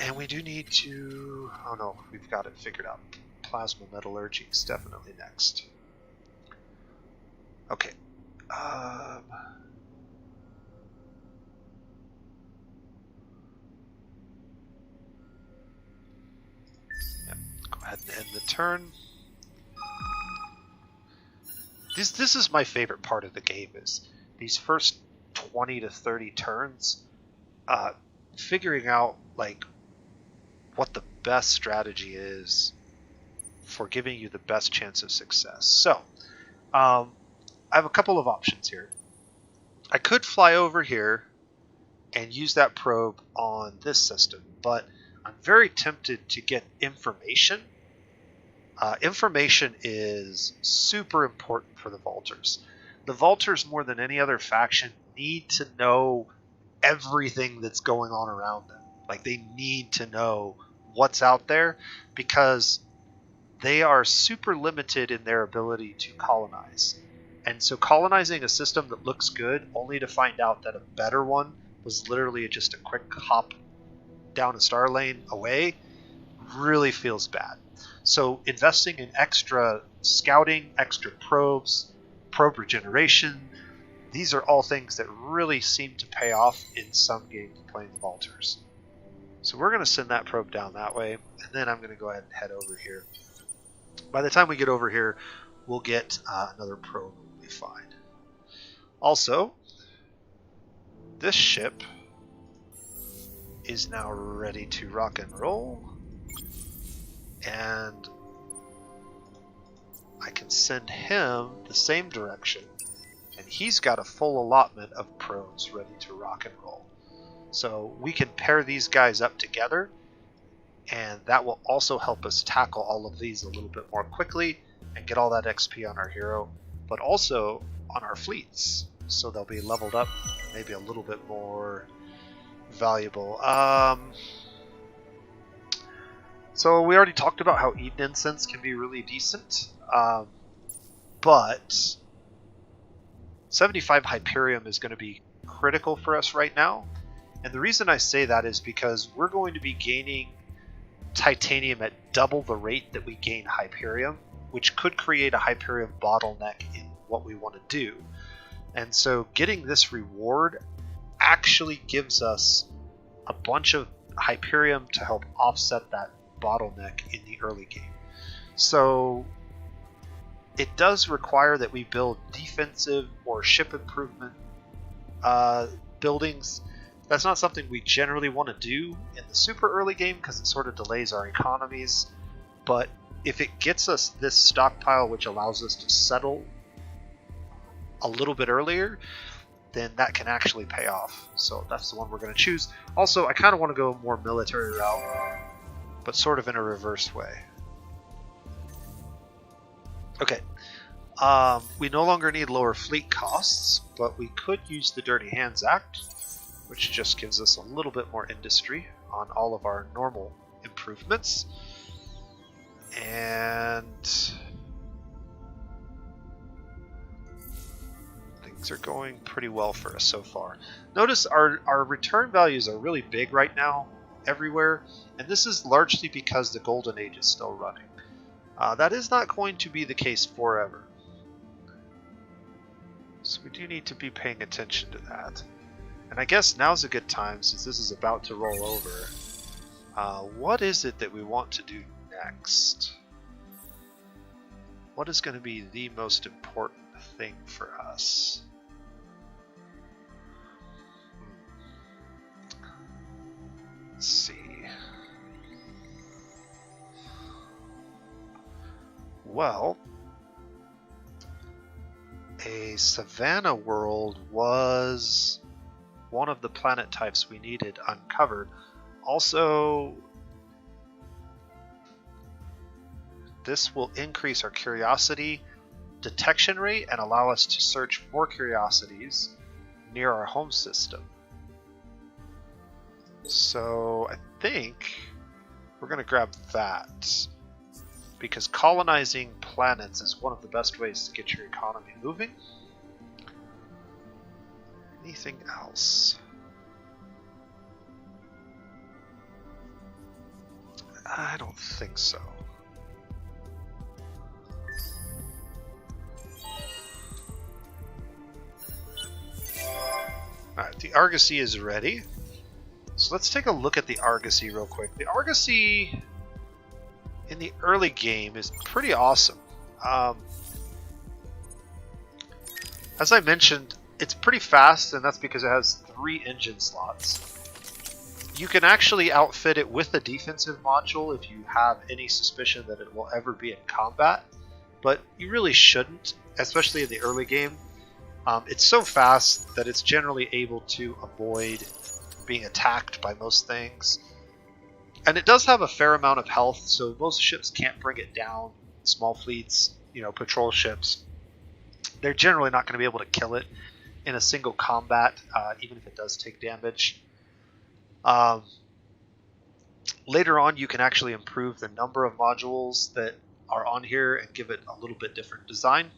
And we do need to... Oh no, we've got it figured out. Plasma metallurgy is definitely next. Okay. Yeah, go ahead and end the turn. This is my favorite part of the game, is these first 20 to 30 turns, figuring out like what the best strategy is for giving you the best chance of success. So, I have a couple of options here. I could fly over here and use that probe on this system, but I'm very tempted to get information. Information is super important for the Vaulters. The Vaulters, more than any other faction, need to know everything that's going on around them. Like, they need to know what's out there, because they are super limited in their ability to colonize. And so colonizing a system that looks good only to find out that a better one was literally just a quick hop down a star lane away really feels bad. So investing in extra scouting, extra probes, probe regeneration, these are all things that really seem to pay off in some games playing the Vaulters. So we're going to send that probe down that way, and then I'm going to go ahead and head over here. By the time we get over here, we'll get another probe. We'll be fine. Also, this ship is now ready to rock and roll, and I can send him the same direction, and he's got a full allotment of probes ready to rock and roll. So we can pair these guys up together, and that will also help us tackle all of these a little bit more quickly and get all that XP on our hero, but also on our fleets, so they'll be leveled up, maybe a little bit more valuable. So we already talked about how Eden Incense can be really decent, but 75 Hyperium is going to be critical for us right now. And the reason I say that is because we're going to be gaining titanium at double the rate that we gain Hyperium, which could create a Hyperium bottleneck in what we want to do. And so getting this reward actually gives us a bunch of Hyperium to help offset that bottleneck in the early game. So it does require that we build defensive or ship improvement buildings. That's not something we generally want to do in the super early game because it sort of delays our economies, but if it gets us this stockpile which allows us to settle a little bit earlier, then that can actually pay off. So that's the one we're going to choose. Also, I kind of want to go a more military route. but sort of in a reverse way. Okay. We no longer need lower fleet costs, but we could use the Dirty Hands Act, which just gives us a little bit more industry on all of our normal improvements. And things are going pretty well for us so far. Notice our return values are really big right now everywhere, and this is largely because the Golden Age is still running. That is not going to be the case forever. So we do need to be paying attention to that. And I guess now's a good time, since this is about to roll over. What is it that we want to do next? What is going to be the most important thing for us? Let's see. Well, a savanna world was one of the planet types we needed uncovered. Also, this will increase our curiosity detection rate and allow us to search for curiosities near our home system. So I think we're going to grab that, because colonizing planets is one of the best ways to get your economy moving. Anything else? I don't think so. Alright, the Argosy is ready. So let's take a look at the Argosy real quick. The Argosy in the early game is pretty awesome. As I mentioned, it's pretty fast, and that's because it has 3 engine slots. You can actually outfit it with a defensive module if you have any suspicion that it will ever be in combat, but you really shouldn't, especially in the early game. It's so fast that it's generally able to avoid being attacked by most things. And it does have a fair amount of health, so most ships can't bring it down. Small fleets, patrol ships, they're generally not going to be able to kill it in a single combat, even if it does take damage. Later on, you can actually improve the number of modules that are on here and give it a little bit different design.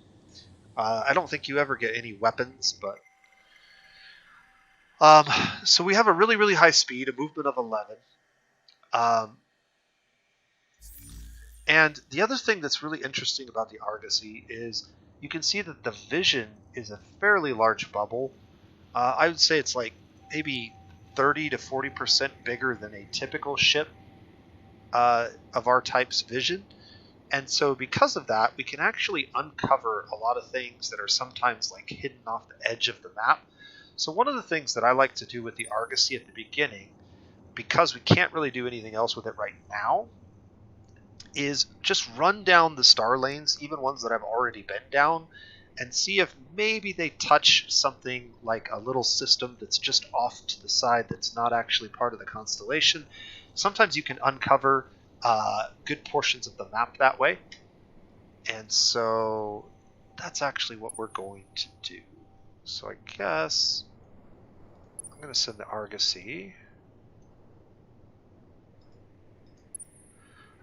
I don't think you ever get any weapons, but so we have a really, really high speed, a movement of 11. And the other thing that's really interesting about the Argosy is you can see that the vision is a fairly large bubble. I would say it's like maybe 30 to 40% bigger than a typical ship of our type's vision. And so because of that, we can actually uncover a lot of things that are sometimes like hidden off the edge of the map. So one of the things that I like to do with the Argosy at the beginning, because we can't really do anything else with it right now, is just run down the star lanes, even ones that I've already been down, and see if maybe they touch something like a little system that's just off to the side that's not actually part of the constellation. Sometimes you can uncover good portions of the map that way, and so that's actually what we're going to do. So I guess I'm going to send the Argosy.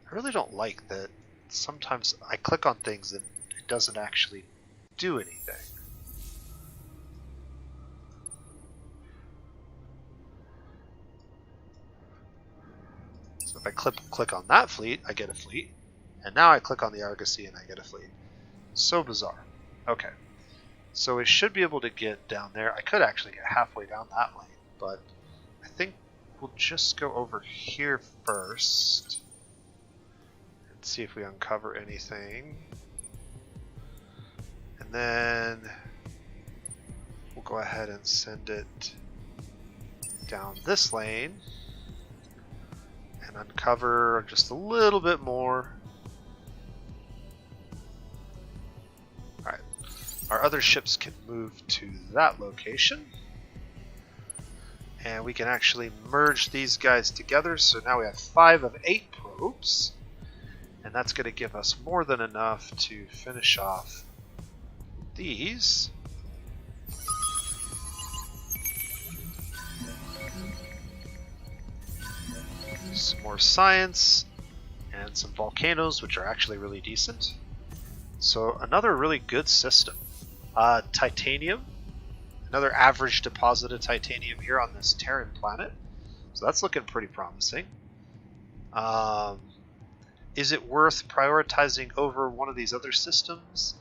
I really don't like that sometimes I click on things and it doesn't actually do anything. So if I click on that fleet, I get a fleet. And now I click on the Argosy and I get a fleet. So bizarre. Okay. So we should be able to get down there. I could actually get halfway down that lane, but I think we'll just go over here first. See if we uncover anything, and then we'll go ahead and send it down this lane and uncover just a little bit more. Alright, our other ships can move to that location, and we can actually merge these guys together, so now we have 5 of 8 probes. probes. And that's going to give us more than enough to finish off these. Some more science and some volcanoes, which are actually really decent. So another really good system. Titanium, another average deposit of titanium here on this Terran planet. So that's looking pretty promising. Is it worth prioritizing over one of these other systems?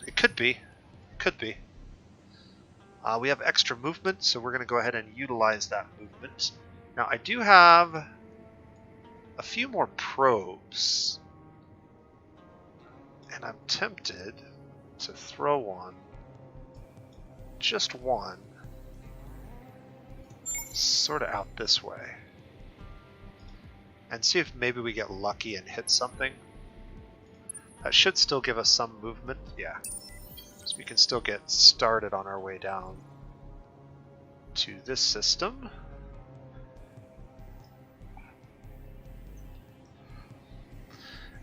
It could be. Could be. We have extra movement, so we're going to go ahead and utilize that movement. Now, I do have a few more probes. And I'm tempted to throw one. Just one. Sort of out this way. And see if maybe we get lucky and hit something. That should still give us some movement. Yeah. So we can still get started on our way down to this system.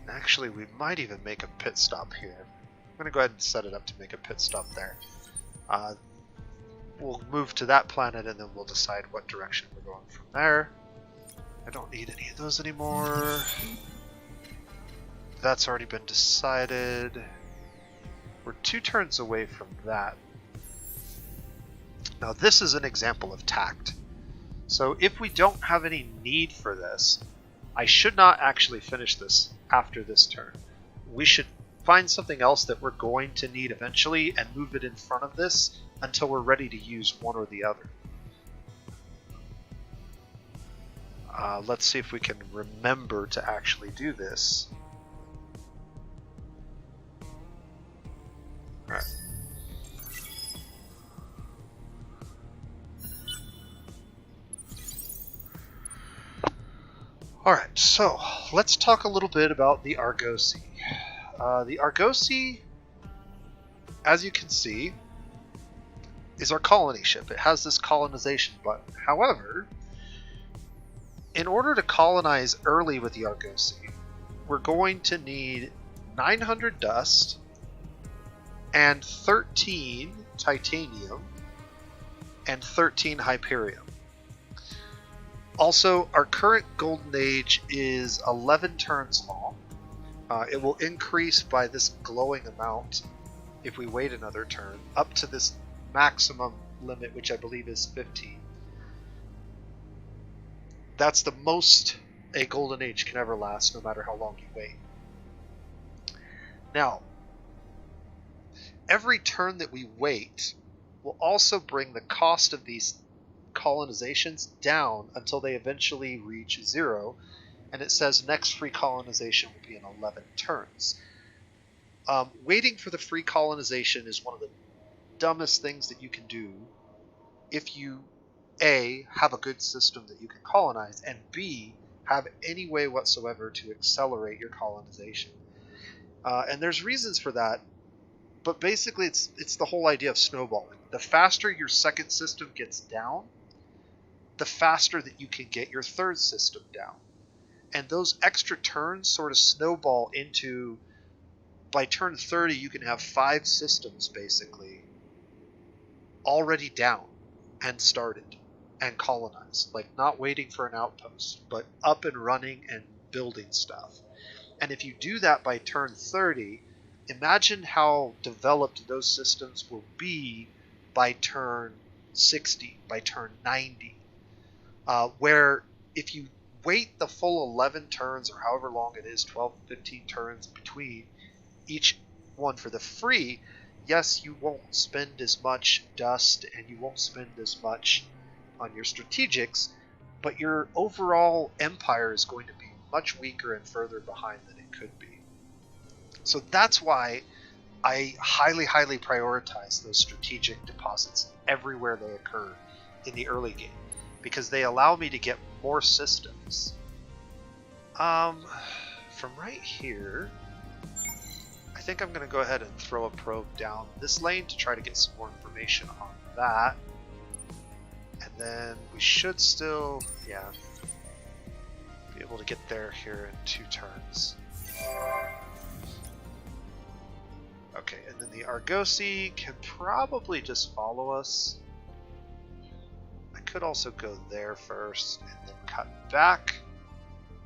Actually, we might even make a pit stop here. I'm going to go ahead and set it up to make a pit stop there. We'll move to that planet and then we'll decide what direction we're going from there. I don't need any of those anymore. That's already been decided. We're 2 turns away from that. Now this is an example of tact. So if we don't have any need for this, I should not actually finish this after this turn. We should find something else that we're going to need eventually and move it in front of this until we're ready to use one or the other. Let's see if we can remember to actually do this. Alright. Alright, so let's talk a little bit about the Argosy. The Argosy, as you can see, is our colony ship. It has this colonization button. However, in order to colonize early with the Argosy, we're going to need 900 dust and 13 titanium and 13 hyperium. Also, our current golden age is 11 turns long. It will increase by this glowing amount if we wait another turn, up to this maximum limit, which I believe is 15. That's the most a golden age can ever last, no matter how long you wait. Now, every turn that we wait will also bring the cost of these colonizations down until they eventually reach 0, and it says next free colonization will be in 11 turns. Waiting for the free colonization is one of the dumbest things that you can do if you A, have a good system that you can colonize, and B, have any way whatsoever to accelerate your colonization. And there's reasons for that, but basically it's the whole idea of snowballing. The faster your second system gets down, the faster that you can get your third system down. And those extra turns sort of snowball into, by turn 30 you can have 5 systems basically already down and started and colonized. Like, not waiting for an outpost, but up and running and building stuff. And if you do that by turn 30, imagine how developed those systems will be by turn 60, by turn 90. Where if you wait the full 11 turns, or however long it is, 12, 15 turns between each one for the free, yes, you won't spend as much dust and you won't spend as much on your strategics, but your overall empire is going to be much weaker and further behind than it could be. So that's why I highly prioritize those strategic deposits everywhere they occur in the early game, because they allow me to get more systems. From right here, I think I'm going to go ahead and throw a probe down this lane to try to get some more information on that. And then we should still, yeah. Be able to get there here in 2 turns. Okay, and then the Argosy can probably just follow us. I could also go there first and then cut back.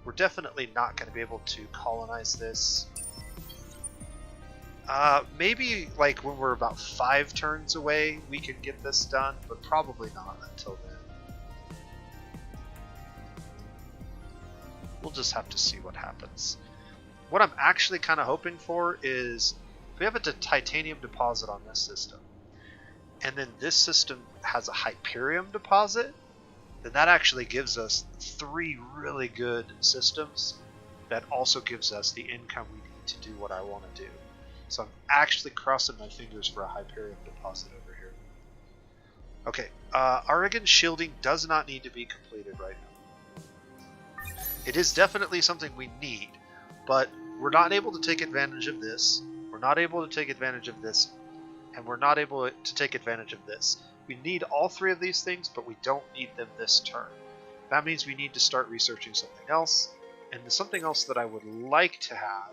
We're definitely not going to be able to colonize this. Maybe like when we're about 5 turns away we can get this done, but probably not until then. We'll just have to see what happens. What I'm actually kind of hoping for is if we have a titanium deposit on this system, and then this system has a Hyperium deposit, then that actually gives us 3 really good systems that also gives us the income we need to do what I want to do. So I'm actually crossing my fingers for a Hyperium deposit over here. Okay, Oregon shielding does not need to be completed right now. It is definitely something we need, but we're not able to take advantage of this. We're not able to take advantage of this, and we're not able to take advantage of this. We need all 3 of these things, but we don't need them this turn. That means we need to start researching something else, and the something else that I would like to have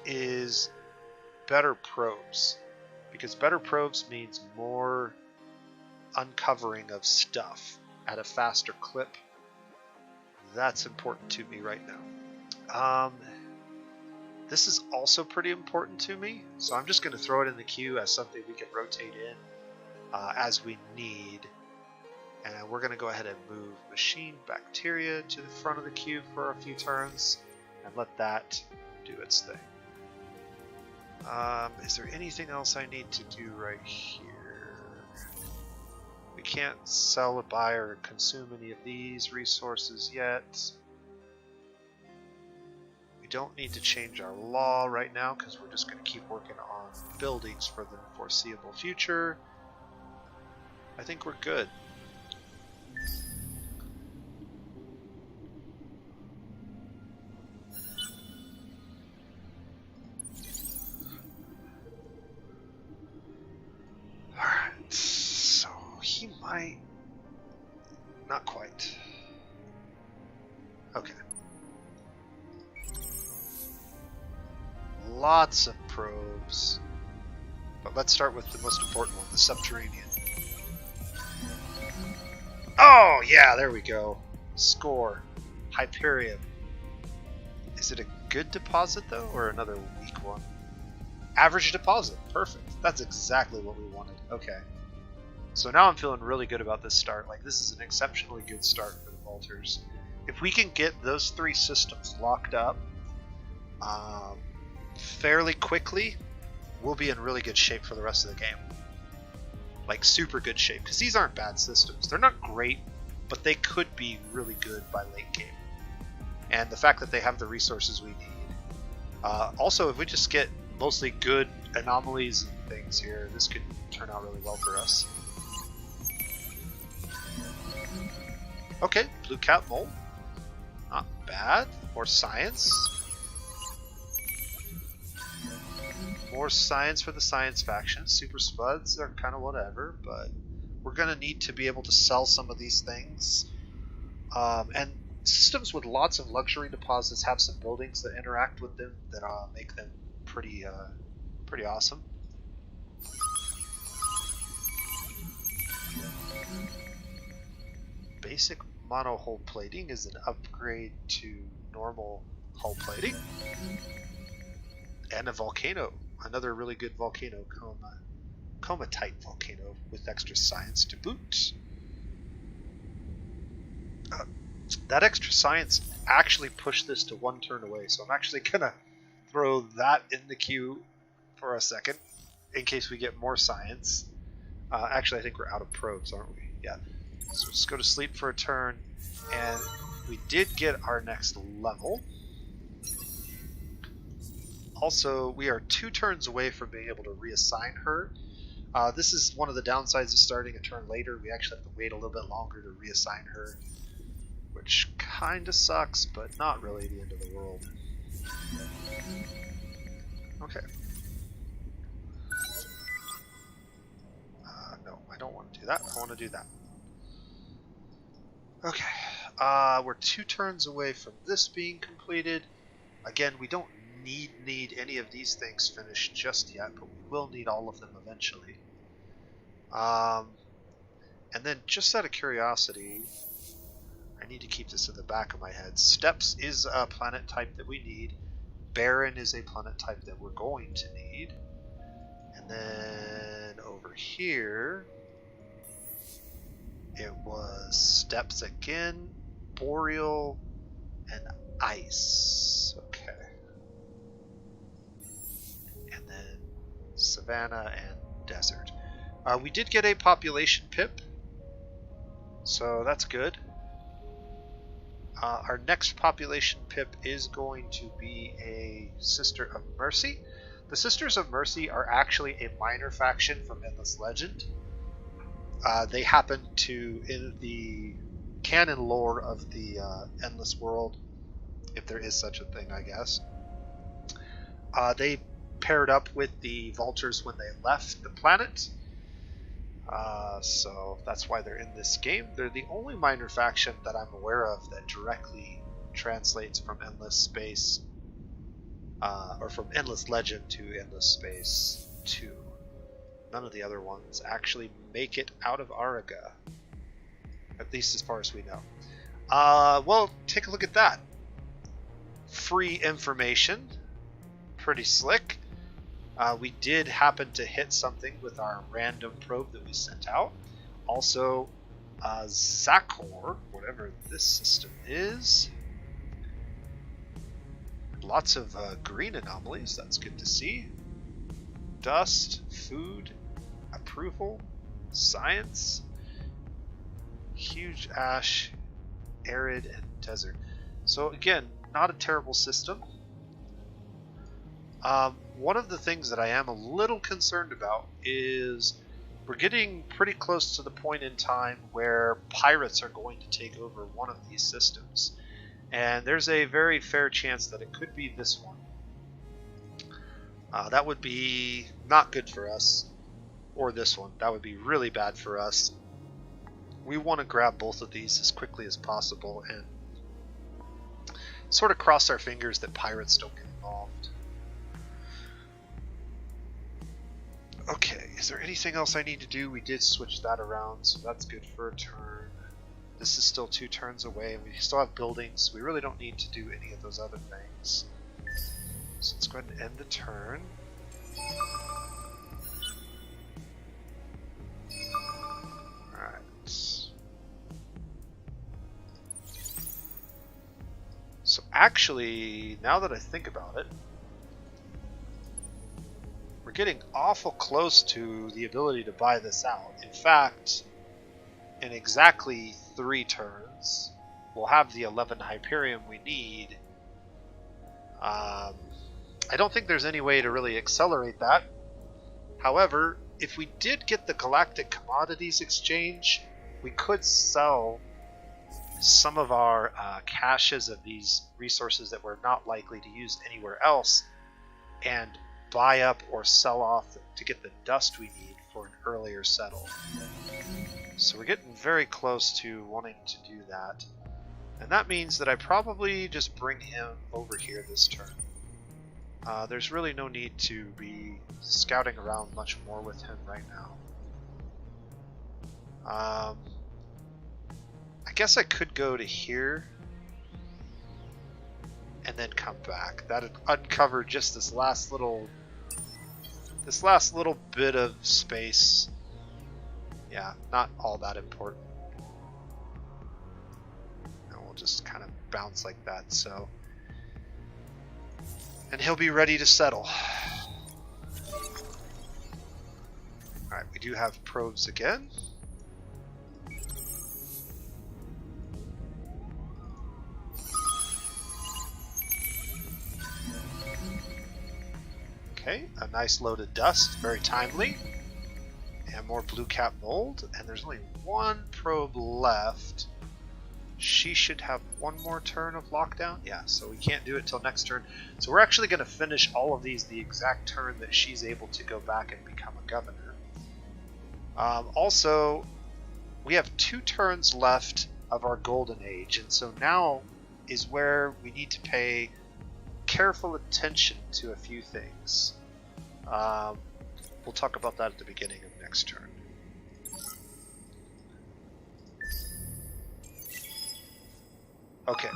is better probes, because better probes means more uncovering of stuff at a faster clip. That's important to me right now. This is also pretty important to me, so I'm just going to throw it in the queue as something we can rotate in as we need. And we're going to go ahead and move machine bacteria to the front of the queue for a few turns and let that do its thing. Is there anything else I need to do right here? We can't sell or buy or consume any of these resources yet. We don't need to change our law right now because we're just going to keep working on buildings for the foreseeable future. I think we're good. Alright, so he might... Not quite. Okay. Lots of probes. But let's start with the most important one, the subterranean. Oh, yeah, there we go. Score. Hyperium. Is it a good deposit, though, or another weak one? Average deposit. Perfect. That's exactly what we wanted. Okay. So now I'm feeling really good about this start. Like, this is an exceptionally good start for the Vultures. If we can get those 3 systems locked up fairly quickly, we'll be in really good shape for the rest of the game. Like, super good shape. Because these aren't bad systems. They're not great, but they could be really good by late game. And the fact that they have the resources we need. Also, if we just get mostly good anomalies and things here, this could turn out really well for us. Okay, blue cap mole. Not bad. More science. More science for the science faction. Super spuds are kind of whatever, but we're going to need to be able to sell some of these things. And systems with lots of luxury deposits have some buildings that interact with them that make them pretty awesome. Basic mono hull plating is an upgrade to normal hull plating. And a volcano. Another really good volcano, comatite volcano with extra science to boot. That extra science actually pushed this to 1 turn away, so I'm actually gonna throw that in the queue for a second in case we get more science. Actually, I think we're out of probes, aren't we? Yeah. So just go to sleep for a turn, and we did get our next level. Also, we are 2 turns away from being able to reassign her. This is one of the downsides of starting a turn later. We actually have to wait a little bit longer to reassign her, which kind of sucks, but not really the end of the world. Okay. No, I don't want to do that. I want to do that. Okay. We're 2 turns away from this being completed. Again, we don't need any of these things finished just yet, but we will need all of them eventually. And then, just out of curiosity, I need to keep this in the back of my head. Steppes is a planet type that we need. Barren is a planet type that we're going to need. And then over here, it was steppes again, boreal, and ice. Okay. And then savanna and desert. We did get a population pip, so that's good. Our next population pip is going to be a Sister of Mercy. The Sisters of Mercy are actually a minor faction from Endless Legend. They happen to, in the canon lore of the Endless World, if there is such a thing, I guess, they paired up with the Vultures when they left the planet. So that's why they're in this game. They're the only minor faction that I'm aware of that directly translates from Endless Space, or from Endless Legend to Endless Space 2. None of the other ones actually make it out of Araga, at least as far as we know. Well, take a look at that. Free information. Pretty slick. We did happen to hit something with our random probe that we sent out. Also, Zakor, whatever this system is. Lots of green anomalies, that's good to see. Dust, food, approval, science, huge ash, arid, and desert. So again, not a terrible system. One of the things that I am a little concerned about is we're getting pretty close to the point in time where pirates are going to take over one of these systems. And there's a very fair chance that it could be this one. That would be not good for us, or this one. That would be really bad for us. We want to grab both of these as quickly as possible and sort of cross our fingers that pirates don't get involved. Okay, is there anything else I need to do? We did switch that around, so that's good for a turn. This is still 2 turns away, and we still have buildings. We really don't need to do any of those other things. So let's go ahead and end the turn. Alright. So actually, now that I think about it, we're getting awful close to the ability to buy this out. In fact, in exactly 3 turns, we'll have the 11 Hyperium we need. I don't think there's any way to really accelerate that. However, if we did get the Galactic Commodities Exchange, we could sell some of our caches of these resources that we're not likely to use anywhere else and buy up or sell off to get the dust we need for an earlier settle. So we're getting very close to wanting to do that. And that means that I probably just bring him over here this turn. There's really no need to be scouting around much more with him right now. I guess I could go to here and then come back. That'd uncover just this last little bit of space. Yeah, not all that important. And we'll just kind of bounce like that. So, and he'll be ready to settle. All right, we do have probes again. Okay, a nice load of dust, very timely. And more blue cap mold, and there's only 1 probe left. She should have 1 more turn of lockdown. Yeah, so we can't do it till next turn. So we're actually going to finish all of these the exact turn that she's able to go back and become a governor. Also, we have 2 turns left of our golden age. And so now is where we need to pay careful attention to a few things. We'll talk about that at the beginning of next turn. Okay.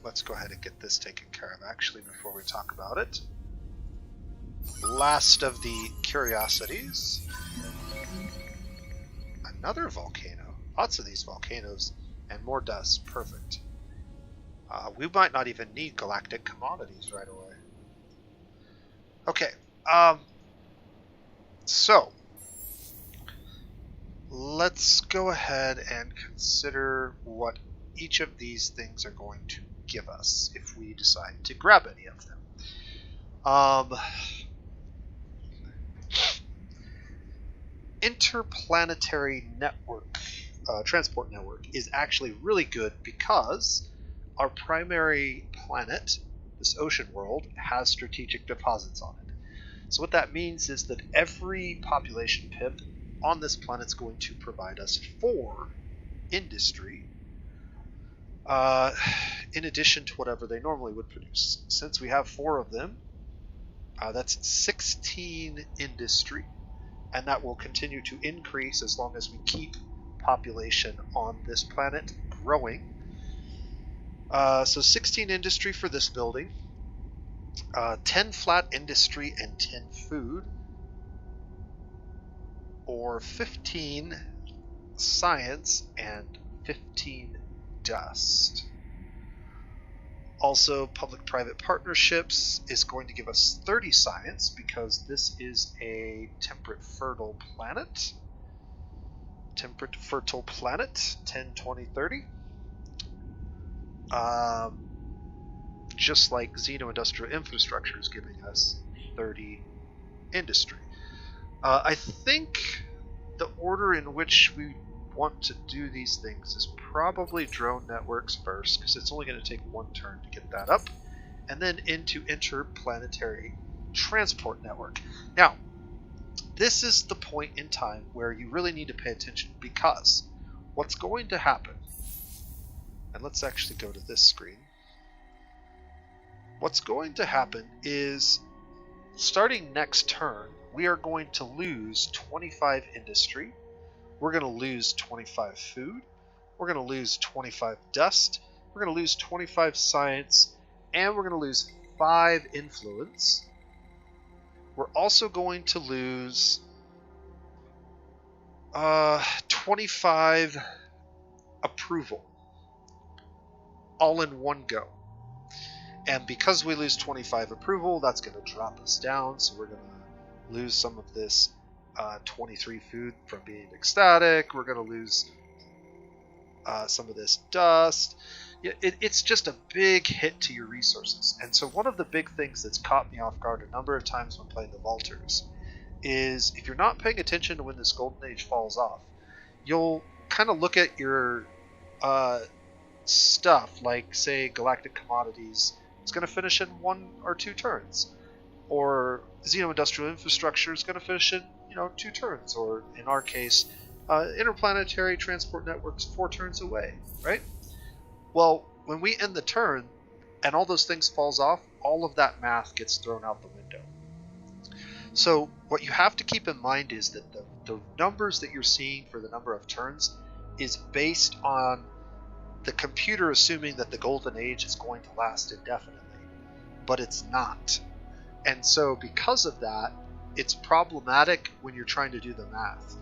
Let's go ahead and get this taken care of actually before we talk about it. Last of the curiosities. Another volcano. Lots of these volcanoes and more dust. Perfect. We might not even need galactic commodities right away. Okay. So let's go ahead and consider what each of these things are going to give us if we decide to grab any of them. Interplanetary network, transport network, is actually really good because our primary planet, this ocean world, has strategic deposits on it. So what that means is that every population pip on this planet is going to provide us 4 industry in addition to whatever they normally would produce. Since we have 4 of them, that's 16 industry, and that will continue to increase as long as we keep population on this planet growing. So 16 industry for this building, 10 flat industry and 10 food, or 15 science and 15 dust. Also, public-private partnerships is going to give us 30 science because this is a temperate fertile planet. Temperate fertile planet, 10, 20, 30. Just like Xeno-industrial infrastructure is giving us 30 industry. I think the order in which we want to do these things is probably drone networks first, because it's only going to take 1 turn to get that up, and then into interplanetary transport network. Now, this is the point in time where you really need to pay attention, because what's going to happen, and let's actually go to this screen. What's going to happen is, starting next turn, we are going to lose 25 industry, we're going to lose 25 food, we're going to lose 25 dust, we're going to lose 25 science, and we're going to lose 5 influence. We're also going to lose 25 approval, all in one go. And because we lose 25 approval, that's going to drop us down, so we're going to lose some of this 23 food from being ecstatic. We're going to lose some of this dust. It's just a big hit to your resources. And so one of the big things that's caught me off guard a number of times when playing the Vaulters is if you're not paying attention to when this golden age falls off, you'll kind of look at your stuff, like say galactic commodities, it's going to finish in 1 or 2 turns, or Xeno-industrial infrastructure is going to finish in 2 turns, or in our case, interplanetary transport networks 4 turns away, right? Well, when we end the turn and all those things falls off, all of that math gets thrown out the window. So what you have to keep in mind is that the numbers that you're seeing for the number of turns is based on the computer assuming that the golden age is going to last indefinitely, but it's not. And so because of that, it's problematic when you're trying to do the math.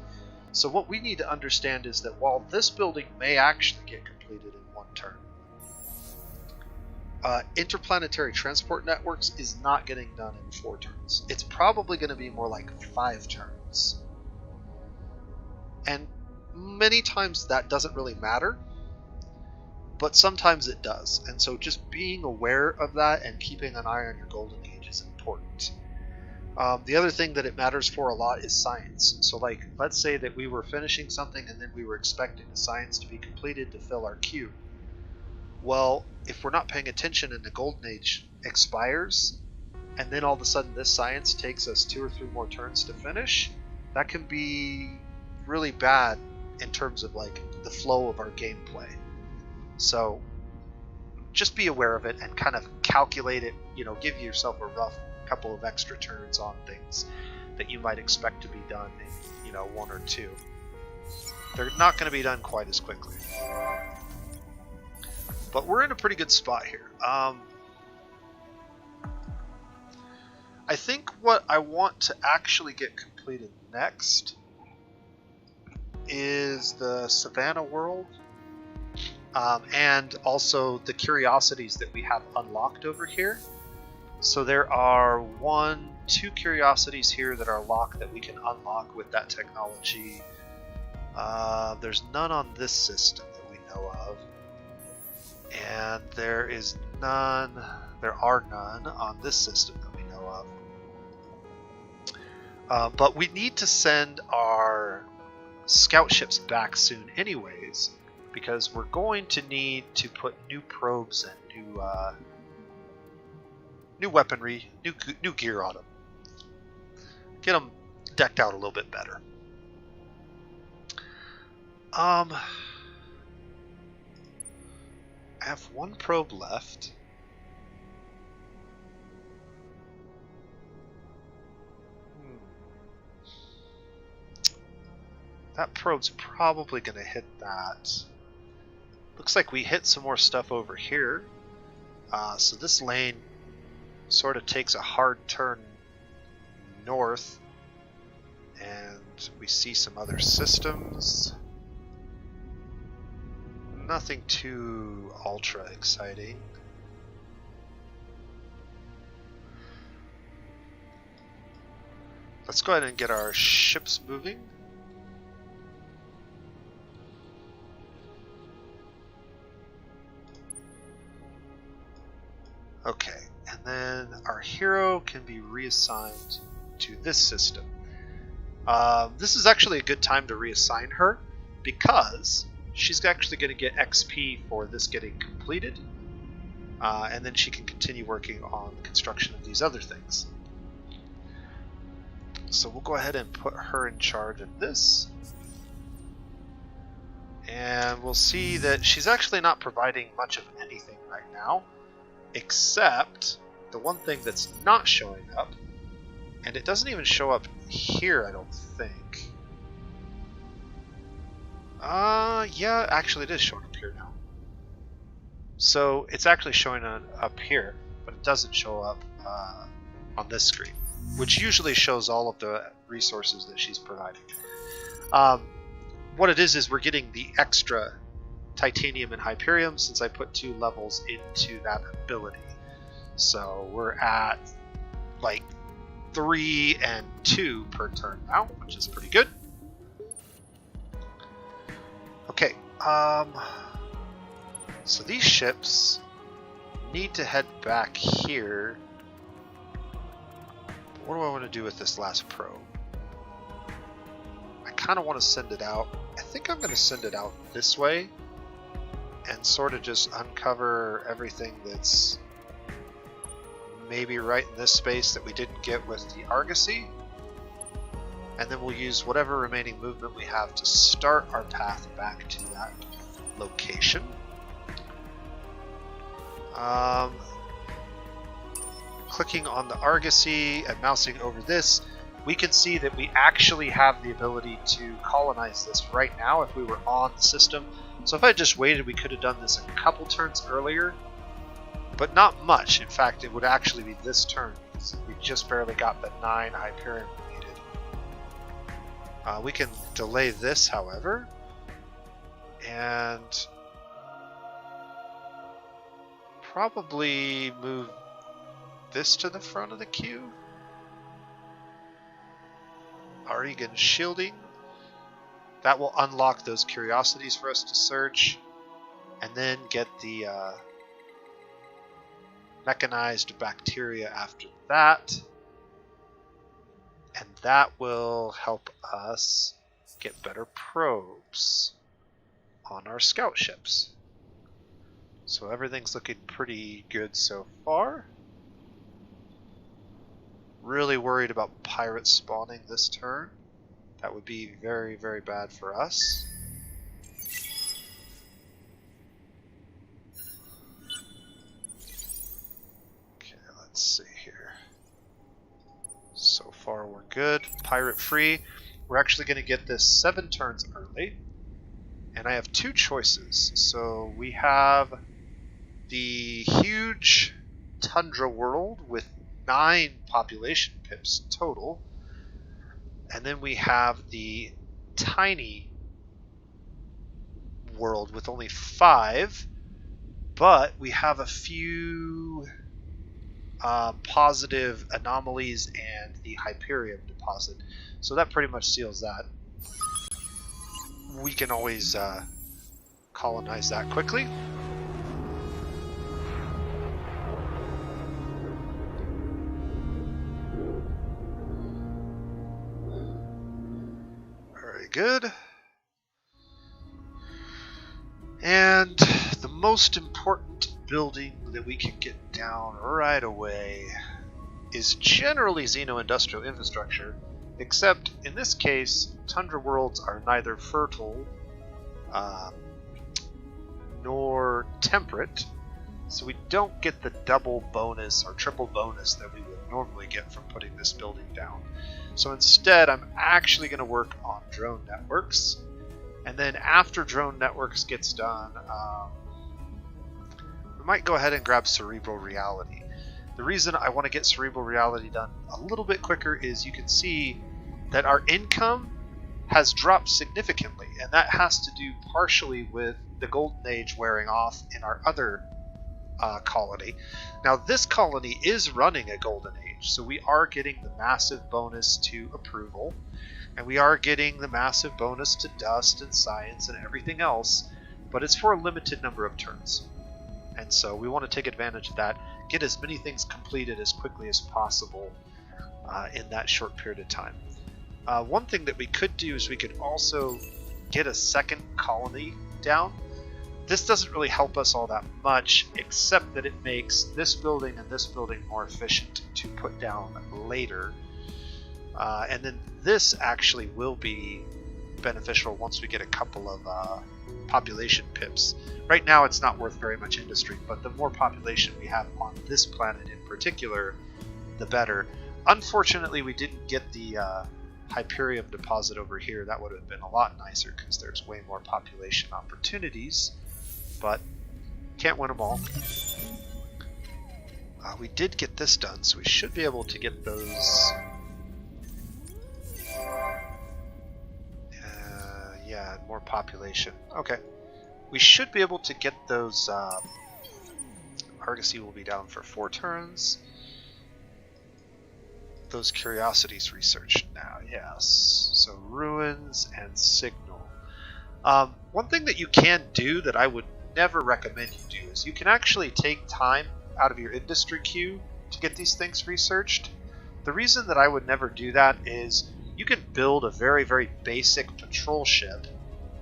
So what we need to understand is that while this building may actually get completed in 1 turn, interplanetary transport networks is not getting done in 4 turns. It's probably going to be more like 5 turns. And many times that doesn't really matter, but sometimes it does. And so just being aware of that and keeping an eye on your golden age is important. The other thing that it matters for a lot is science. So like, let's say that we were finishing something and then we were expecting the science to be completed to fill our queue. Well, if we're not paying attention and the golden age expires, and then all of a sudden this science takes us 2 or 3 more turns to finish, that can be really bad in terms of like the flow of our gameplay. So just be aware of it and kind of calculate it, give yourself a rough couple of extra turns on things that you might expect to be done in, one or two. They're not going to be done quite as quickly. But we're in a pretty good spot here. I think what I want to actually get completed next is the Savannah world. And also the curiosities that we have unlocked over here. So there are 2 curiosities here that are locked that we can unlock with that technology. There's none on this system that we know of. And there are none on this system that we know of. But we need to send our scout ships back soon anyways, because we're going to need to put new probes and new weaponry, new gear on them. Get them decked out a little bit better. I have 1 probe left. That probe's probably going to hit that. Looks like we hit some more stuff over here. So this lane sort of takes a hard turn north, and we see some other systems. Nothing too ultra exciting. Let's go ahead and get our ships moving. Okay, and then our hero can be reassigned to this system. This is actually a good time to reassign her because she's actually going to get XP for this getting completed, and then she can continue working on the construction of these other things. So we'll go ahead and put her in charge of this. And we'll see that she's actually not providing much of anything right now, except the one thing that's not showing up, and it doesn't even show up here, I don't think. Yeah, actually it is showing up here now. So it's actually showing up here, but it doesn't show up on this screen, which usually shows all of the resources that she's providing. What it is we're getting the extra titanium and hyperium since I put 2 levels into that ability. So we're at like 3 and 2 per turn now, which is pretty good. Okay, so these ships need to head back here. What do I want to do with this last probe? I kind of want to send it out. I think I'm going to send it out this way and sort of just uncover everything that's maybe right in this space that we didn't get with the Argosy. And then we'll use whatever remaining movement we have to start our path back to that location. Clicking on the Argosy and mousing over this, we can see that we actually have the ability to colonize this right now if we were on the system. So if I just waited, we could have done this a couple turns earlier, but not much. In fact, it would actually be this turn because we just barely got the 9 Hyperion we needed. We can delay this, however, and probably move this to the front of the queue. Arigan shielding. That will unlock those curiosities for us to search, and then get the mechanized bacteria after that. And that will help us get better probes on our scout ships. So everything's looking pretty good so far. Really worried about pirates spawning this turn. That would be very, very bad for us. Okay, let's see here. So far we're good. Pirate free. We're actually going to get this 7 turns early. And I have 2 choices. So we have the huge tundra world with 9 population pips total. And then we have the tiny world with only 5. But we have a few positive anomalies and the Hyperion deposit. So that pretty much seals that. We can always colonize that quickly. Very good. And the most important building that we can get down right away is generally Xeno-industrial infrastructure, except in this case, tundra worlds are neither fertile nor temperate, so we don't get the double bonus or triple bonus that we would normally get from putting this building down. So instead, I'm actually going to work on drone networks, and then after drone networks gets done, we might go ahead and grab cerebral reality. The reason I want to get cerebral reality done a little bit quicker is you can see that our income has dropped significantly, and that has to do partially with the golden age wearing off in our other colony. Now this colony is running a golden age, so we are getting the massive bonus to approval, and we are getting the massive bonus to dust and science and everything else, but it's for a limited number of turns. And so we want to take advantage of that, get as many things completed as quickly as possible in that short period of time. One thing that we could do is we could also get a second colony down. This doesn't really help us all that much, except that it makes this building and this building more efficient to put down later. And then this actually will be beneficial once we get a couple of population pips. Right now it's not worth very much industry, but the more population we have on this planet in particular, the better. Unfortunately, we didn't get the Hyperion deposit over here. That would have been a lot nicer because there's way more population opportunities, but can't win them all. We did get this done, so we should be able to get those. Yeah, more population. Okay. We should be able to get those. Argosy will be down for 4 turns. Those curiosities researched now, yes. So ruins and signal. One thing that you can do that I would never recommend you do is you can actually take time out of your industry queue to get these things researched. The reason that I would never do that is you can build a very, very basic patrol ship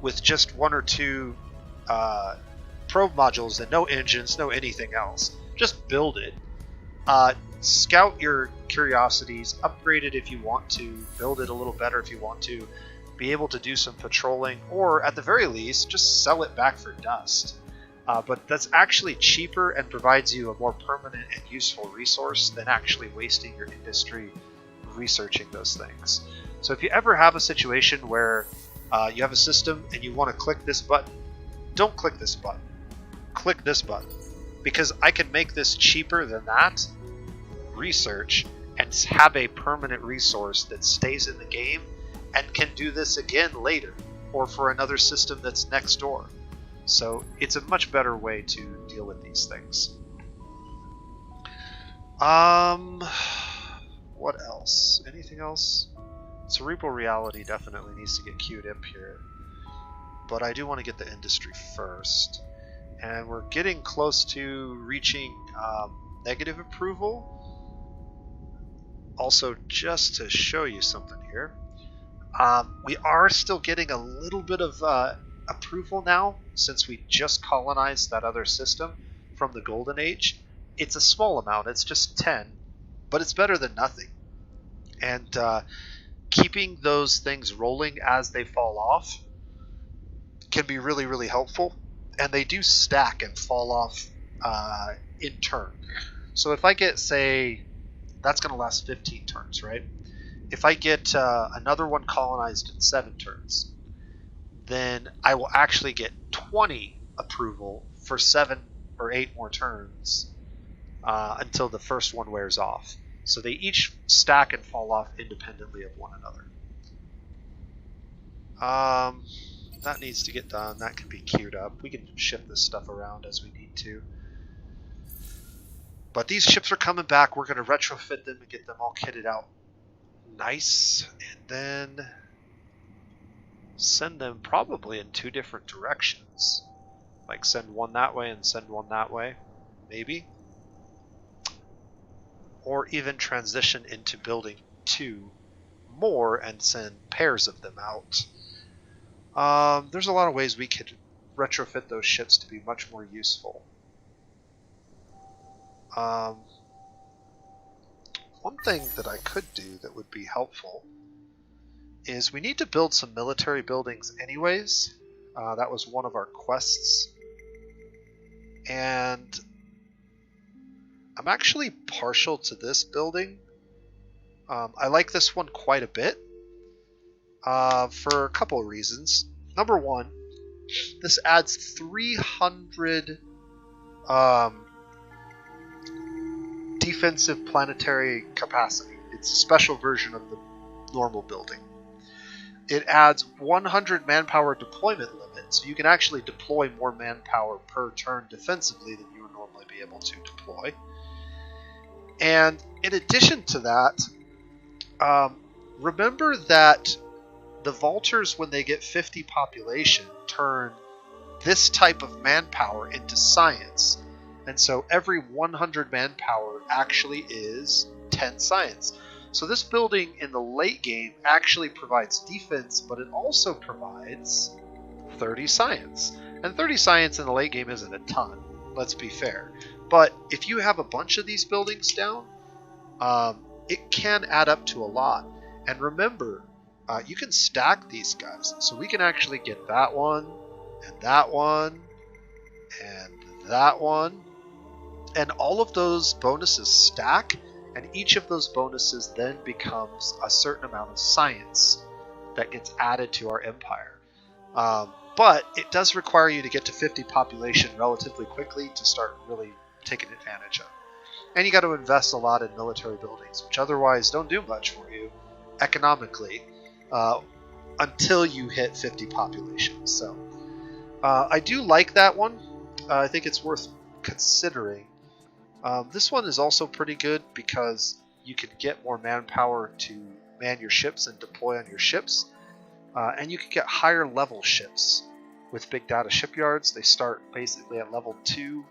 with just 1 or 2 probe modules and no engines, no anything else. Just build it. Scout your curiosities, upgrade it if you want to, build it a little better if you want to, be able to do some patrolling, or at the very least, just sell it back for dust. But that's actually cheaper and provides you a more permanent and useful resource than actually wasting your industry researching those things. So if you ever have a situation where you have a system and you want to click this button, don't click this button. Click this button. Because I can make this cheaper than that research and have a permanent resource that stays in the game and can do this again later or for another system that's next door. So it's a much better way to deal with these things. What else? Anything else? Cerebral reality definitely needs to get queued up here. But I do want to get the industry first. And we're getting close to reaching negative approval. Also, just to show you something here, we are still getting a little bit of approval now since we just colonized that other system from the Golden Age. It's a small amount, it's just 10, but it's better than nothing. And keeping those things rolling as they fall off can be really, really helpful. And they do stack and fall off in turn. So if I get, say, that's going to last 15 turns, right? If I get another one colonized in 7 turns, then I will actually get 20 approval for 7 or 8 more turns until the first one wears off. So they each stack and fall off independently of one another. That needs to get done. That can be queued up. We can shift this stuff around as we need to. But these ships are coming back. We're going to retrofit them and get them all kitted out nice. And then send them probably in 2 different directions. Like send one that way and send one that way. Maybe. Or even transition into building 2 more and send pairs of them out. There's a lot of ways we could retrofit those ships to be much more useful. One thing that I could do that would be helpful is we need to build some military buildings anyways. That was one of our quests. And I'm actually partial to this building. I like this one quite a bit for a couple of reasons. Number one, this adds 300 defensive planetary capacity. It's a special version of the normal building. It adds 100 manpower deployment limit, so you can actually deploy more manpower per turn defensively than you would normally be able to deploy. And in addition to that, remember that the Vultures, when they get 50 population, turn this type of manpower into science. And so every 100 manpower actually is 10 science. So this building in the late game actually provides defense, but it also provides 30 science. And 30 science in the late game isn't a ton, let's be fair. But if you have a bunch of these buildings down, it can add up to a lot. And remember, you can stack these guys. So we can actually get that one, and that one, and that one. And all of those bonuses stack, and each of those bonuses then becomes a certain amount of science that gets added to our empire. But it does require you to get to 50 population relatively quickly to start really taking advantage of. And you got to invest a lot in military buildings, which otherwise don't do much for you economically until you hit 50 population. So I do like that one. I think it's worth considering. This one is also pretty good because you can get more manpower to man your ships and deploy on your ships. And you can get higher level ships with big data shipyards. They start basically at level 2.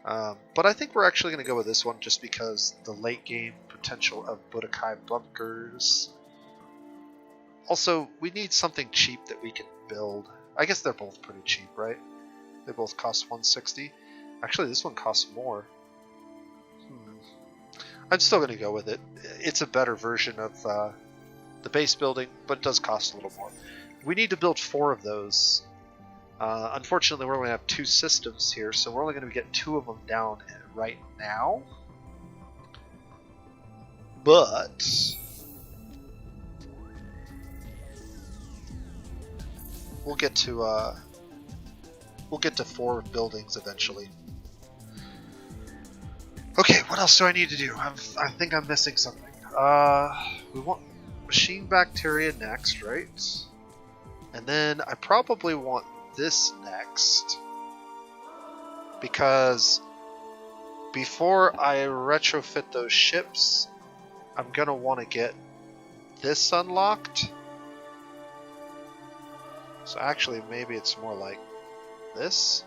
But I think we're actually going to go with this one just because the late game potential of Budokai bunkers. Also, we need something cheap that we can build. I guess they're both pretty cheap, right? They both cost 160. Actually, this one costs more. I'm still going to go with it. It's a better version of the base building, but it does cost a little more. We need to build 4 of those. Unfortunately, we're only going to have 2 systems here, so we're only going to get 2 of them down right now. But we'll get to 4 buildings eventually. Okay, what else do I need to do? I think I'm missing something. We want machine bacteria next, right? And then I probably want this next, because before I retrofit those ships, I'm gonna want to get this unlocked. So actually, maybe it's more like this.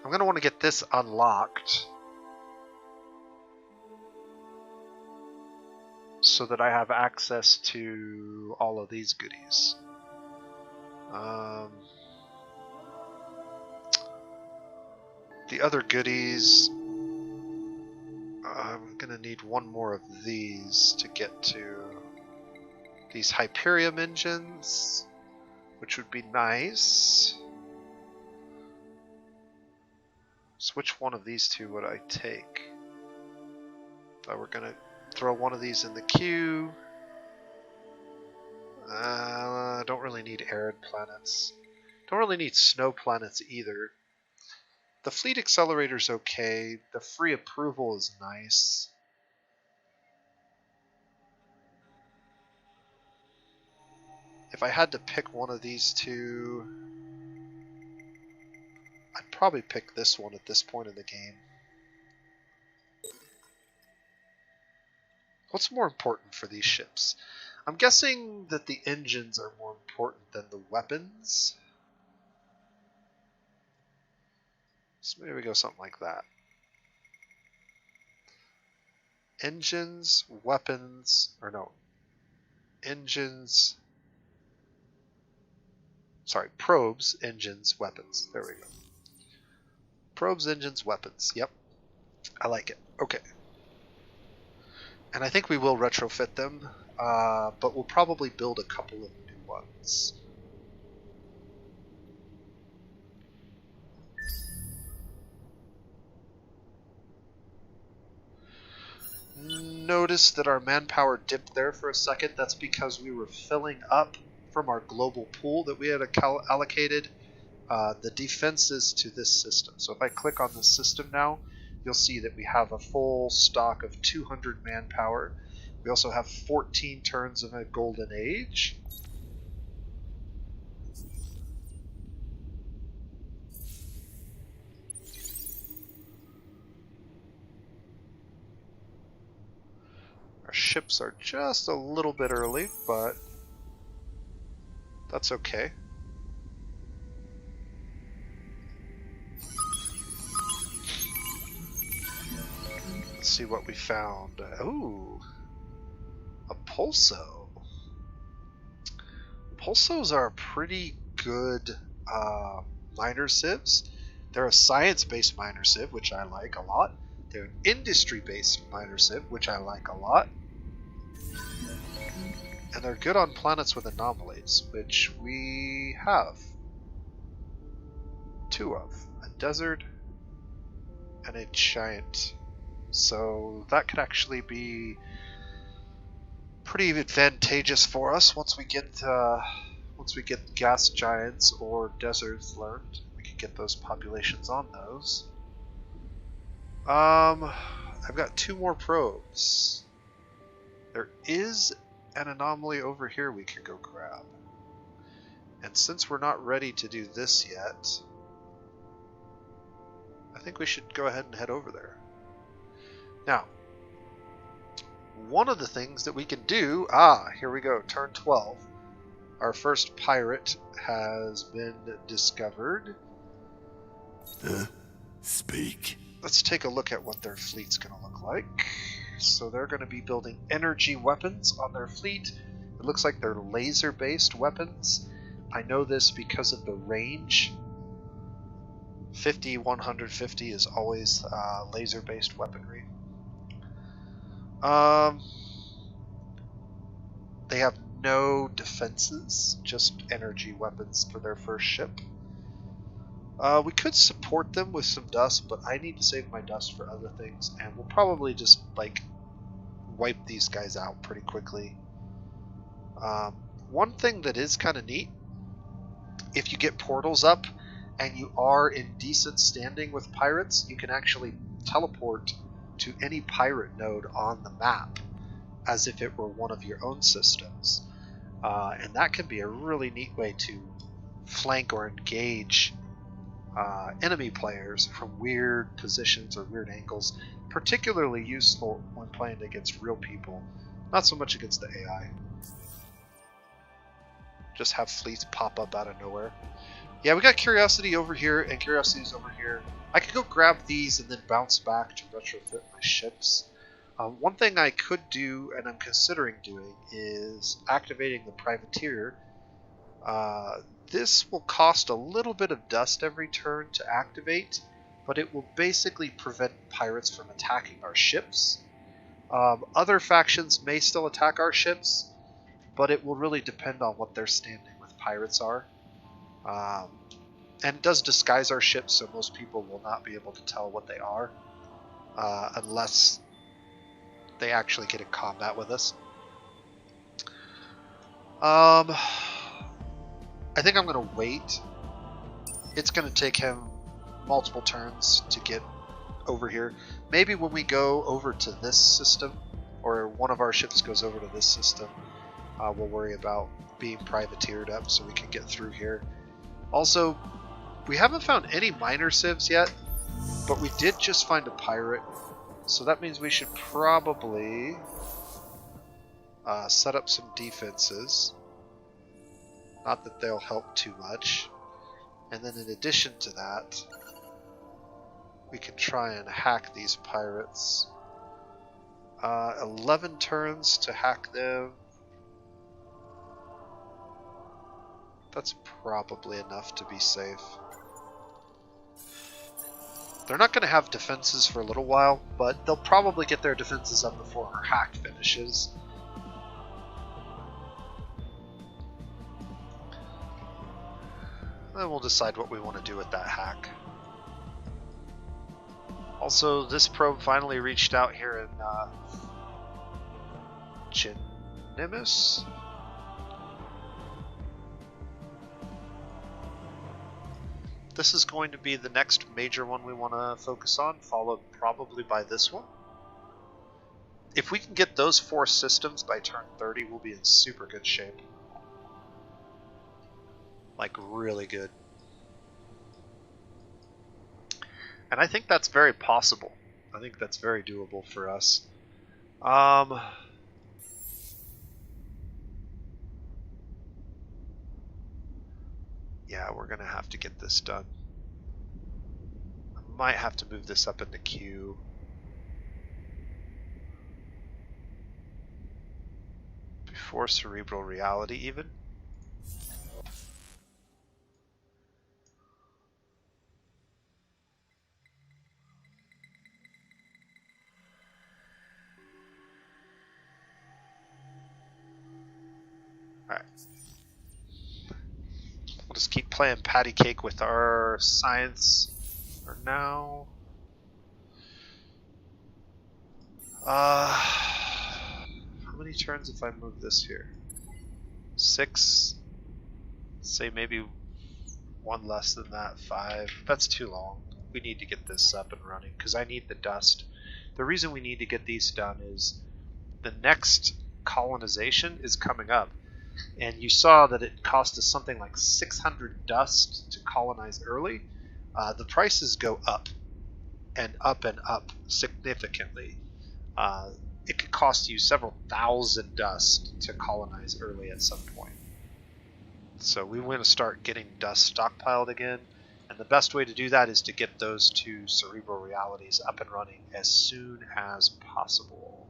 I'm going to want to get this unlocked so that I have access to all of these goodies. The other goodies, I'm going to need one more of these to get to these Hyperium engines, which would be nice. So which one of these two would I take? If I were going to throw one of these in the queue. I don't really need arid planets. Don't really need snow planets either. The fleet accelerator's okay. The free approval is nice. If I had to pick one of these two, I'd probably pick this one at this point in the game. What's more important for these ships? I'm guessing that the engines are more important than the weapons. So maybe we go something like that. Engines, weapons, or no. Engines. Sorry, probes, engines, weapons. There we go. Probes, engines, weapons. Yep. I like it. Okay. And I think we will retrofit them, but we'll probably build a couple of new ones. Notice that our manpower dipped there for a second. That's because we were filling up from our global pool that we had allocated the defenses to this system. So if I click on this system now, you'll see that we have a full stock of 200 manpower. We also have 14 turns of a golden age. Our ships are just a little bit early, but that's okay. Let's see what we found. Ooh, a pulso. Pulsos are pretty good miner civs. They're a science-based miner civ, which I like a lot. They're an industry-based miner civ, which I like a lot. And they're good on planets with anomalies, which we have 2 of. A desert and a giant. So that could actually be pretty advantageous for us once we get gas giants or deserts learned. We can get those populations on those. I've got 2 more probes. There is an anomaly over here we could go grab. And since we're not ready to do this yet, I think we should go ahead and head over there. Now, one of the things that we can do, here we go, turn 12. Our first pirate has been discovered. Speak. Let's take a look at what their fleet's going to look like. So they're going to be building energy weapons on their fleet. It looks like they're laser-based weapons. I know this because of the range. 50, 150 is always laser-based weaponry. They have no defenses, just energy weapons for their first ship. We could support them with some dust, but I need to save my dust for other things, and we'll probably just like wipe these guys out pretty quickly. One thing that is kind of neat, if you get portals up and you are in decent standing with pirates, you can actually teleport to any pirate node on the map as if it were one of your own systems. And that can be a really neat way to flank or engage enemy players from weird positions or weird angles. Particularly useful when playing against real people, not so much against the AI. Just have fleets pop up out of nowhere. Yeah, we got Curiosity over here and Curiosity's over here. I could go grab these and then bounce back to retrofit my ships. One thing I could do, and I'm considering doing, is activating the Privateer. This will cost a little bit of dust every turn to activate, but it will basically prevent pirates from attacking our ships. Other factions may still attack our ships, but it will really depend on what their standing with pirates are. And it does disguise our ships, so most people will not be able to tell what they are unless they actually get in combat with us. I think I'm going to wait. It's going to take him multiple turns to get over here. Maybe when we go over to this system, or one of our ships goes over to this system, we'll worry about being privateered up so we can get through here. Also, we haven't found any minor civs yet, but we did just find a pirate, so that means we should probably set up some defenses. Not that they'll help too much. And then in addition to that, we can try and hack these pirates. 11 turns to hack them. That's probably enough to be safe. They're not going to have defenses for a little while, but they'll probably get their defenses up before our hack finishes. Then we'll decide what we want to do with that hack. Also, this probe finally reached out here in Genimus. This is going to be the next major one we want to focus on, followed probably by this one. If we can get those 4 systems by turn 30, we'll be in super good shape. Like, really good. And I think that's very possible. I think that's very doable for us. Yeah, we're going to have to get this done. I might have to move this up into queue. Before cerebral reality, even. Alright. We'll just keep playing patty cake with our science for now. How many turns if I move this here? 6? Say maybe 1 less than that, 5. That's too long. We need to get this up and running because I need the dust. The reason we need to get these done is the next colonization is coming up. And you saw that it cost us something like 600 dust to colonize early. The prices go up and up and up significantly. It could cost you several thousand dust to colonize early at some point. So we want to start getting dust stockpiled again. And the best way to do that is to get those 2 cerebral realities up and running as soon as possible.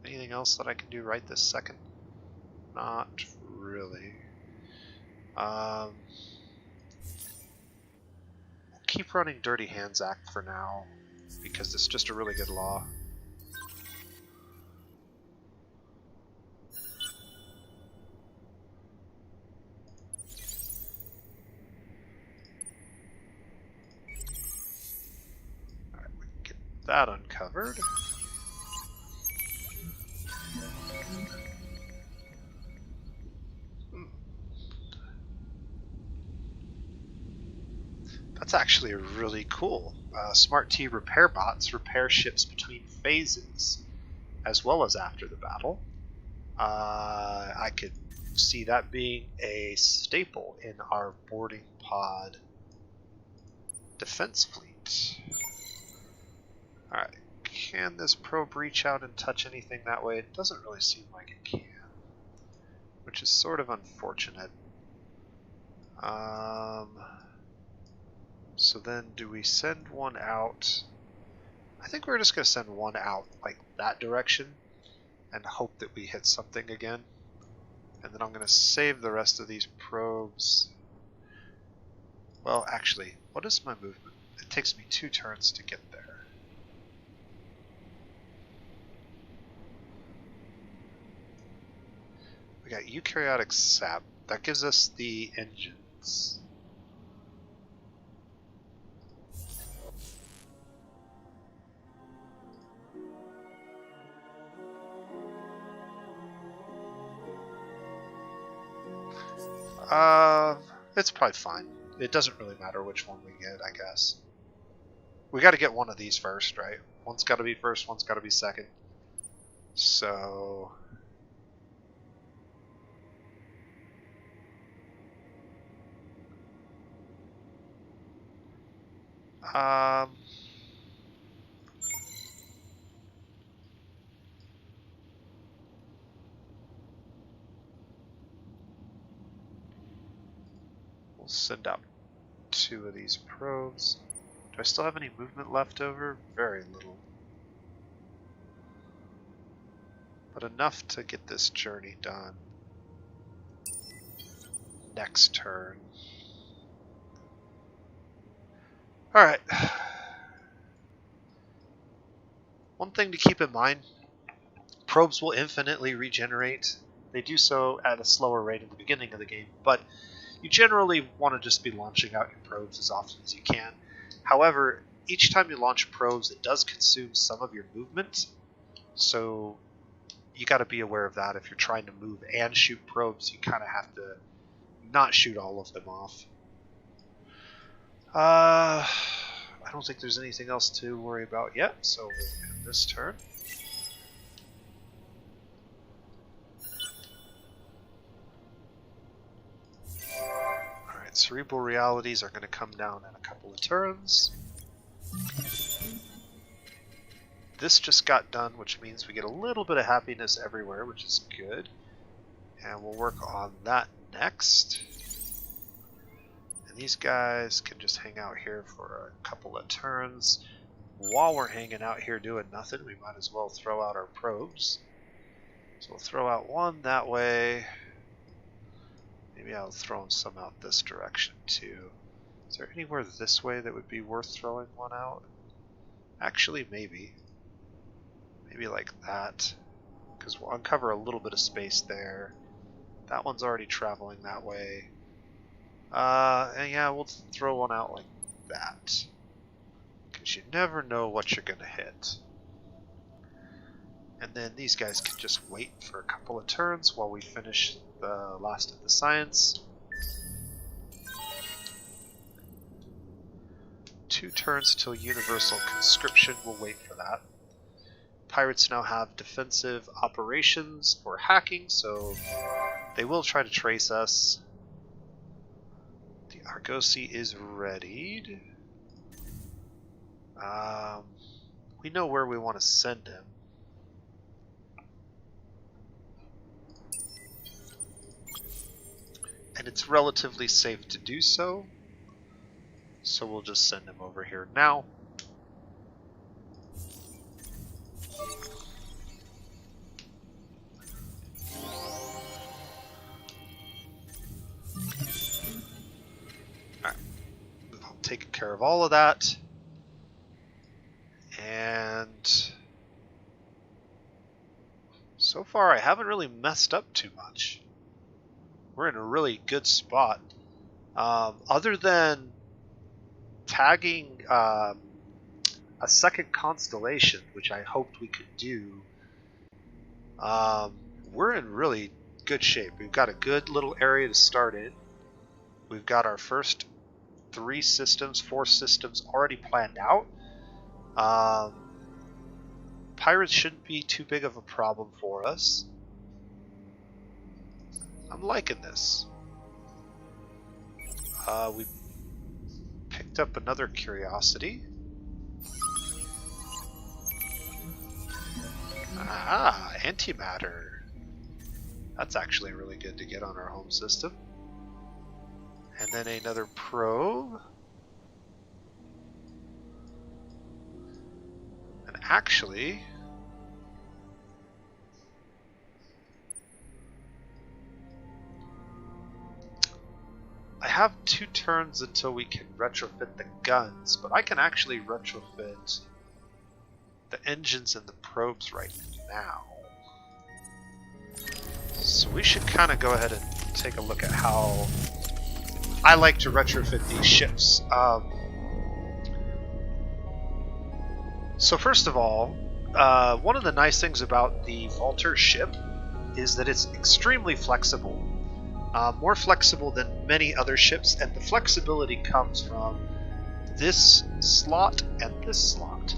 Anything else that I can do right this second? Not really. We'll keep running Dirty Hands Act for now, because it's just a really good law. Alright, we can get that uncovered. That's actually really cool. Smart T repair bots repair ships between phases, as well as after the battle. I could see that being a staple in our boarding pod defense fleet. Alright, can this probe reach out and touch anything that way? It doesn't really seem like it can, which is sort of unfortunate. So then do we send one out? I think we're just going to send one out like that direction and hope that we hit something again. And then I'm going to save the rest of these probes Well, actually, what is my movement? It takes me 2 turns to get there. We got eukaryotic sap. That gives us the engines. It's probably fine. It doesn't really matter which one we get, I guess. We got to get one of these first, right? One's got to be first, one's got to be second. So... we'll send out 2 of these probes. Do I still have any movement left over? Very little. But enough to get this journey done. Next turn. Alright. One thing to keep in mind, probes will infinitely regenerate. They do so at a slower rate at the beginning of the game, but you generally want to just be launching out your probes as often as you can. However, each time you launch probes, it does consume some of your movement, so you got to be aware of that. If you're trying to move and shoot probes, you kind of have to not shoot all of them off. I don't think there's anything else to worry about yet, so we'll end this turn. Alright, cerebral realities are going to come down in a couple of turns. This just got done, which means we get a little bit of happiness everywhere, which is good. And we'll work on that next. And these guys can just hang out here for a couple of turns. While we're hanging out here doing nothing, we might as well throw out our probes. So we'll throw out one that way. Maybe I'll throw some out this direction too. Is there anywhere this way that would be worth throwing one out? Actually, maybe. Maybe like that. Because we'll uncover a little bit of space there. That one's already traveling that way. And yeah, we'll throw one out like that. Because you never know what you're going to hit. And then these guys can just wait for a couple of turns while we finish the last of the science. 2 turns till universal conscription. We'll wait for that. Pirates now have defensive operations for hacking, so they will try to trace us. The Argosy is readied. We know where we want to send him. And it's relatively safe to do so. So we'll just send him over here now. Alright. I'll take care of all of that. And so far I haven't really messed up too much. We're in a really good spot. Other than tagging a second constellation, which I hoped we could do, we're in really good shape. We've got a good little area to start in. We've got our first 4 systems already planned out. Pirates shouldn't be too big of a problem for us. I'm liking this. We picked up another curiosity. Aha, antimatter. That's actually really good to get on our home system. And then another probe. And actually, I have 2 turns until we can retrofit the guns, but I can actually retrofit the engines and the probes right now. So we should kind of go ahead and take a look at how I like to retrofit these ships. So first of all, one of the nice things about the Vaulter ship is that it's extremely flexible. More flexible than many other ships, and the flexibility comes from this slot and this slot,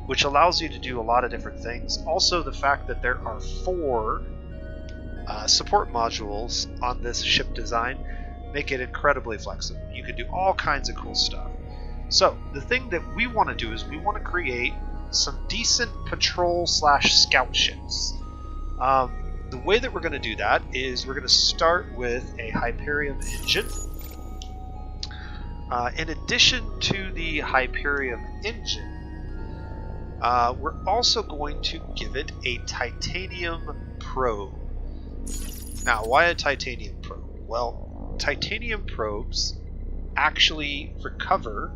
which allows you to do a lot of different things. Also, the fact that there are 4 support modules on this ship design make it incredibly flexible. You can do all kinds of cool stuff. So the thing that we want to do is we want to create some decent patrol/scout ships. The way that we're going to do that is we're going to start with a Hyperion engine. In addition to the Hyperion engine, we're also going to give it a titanium probe. Now, why a titanium probe? Well, titanium probes actually recover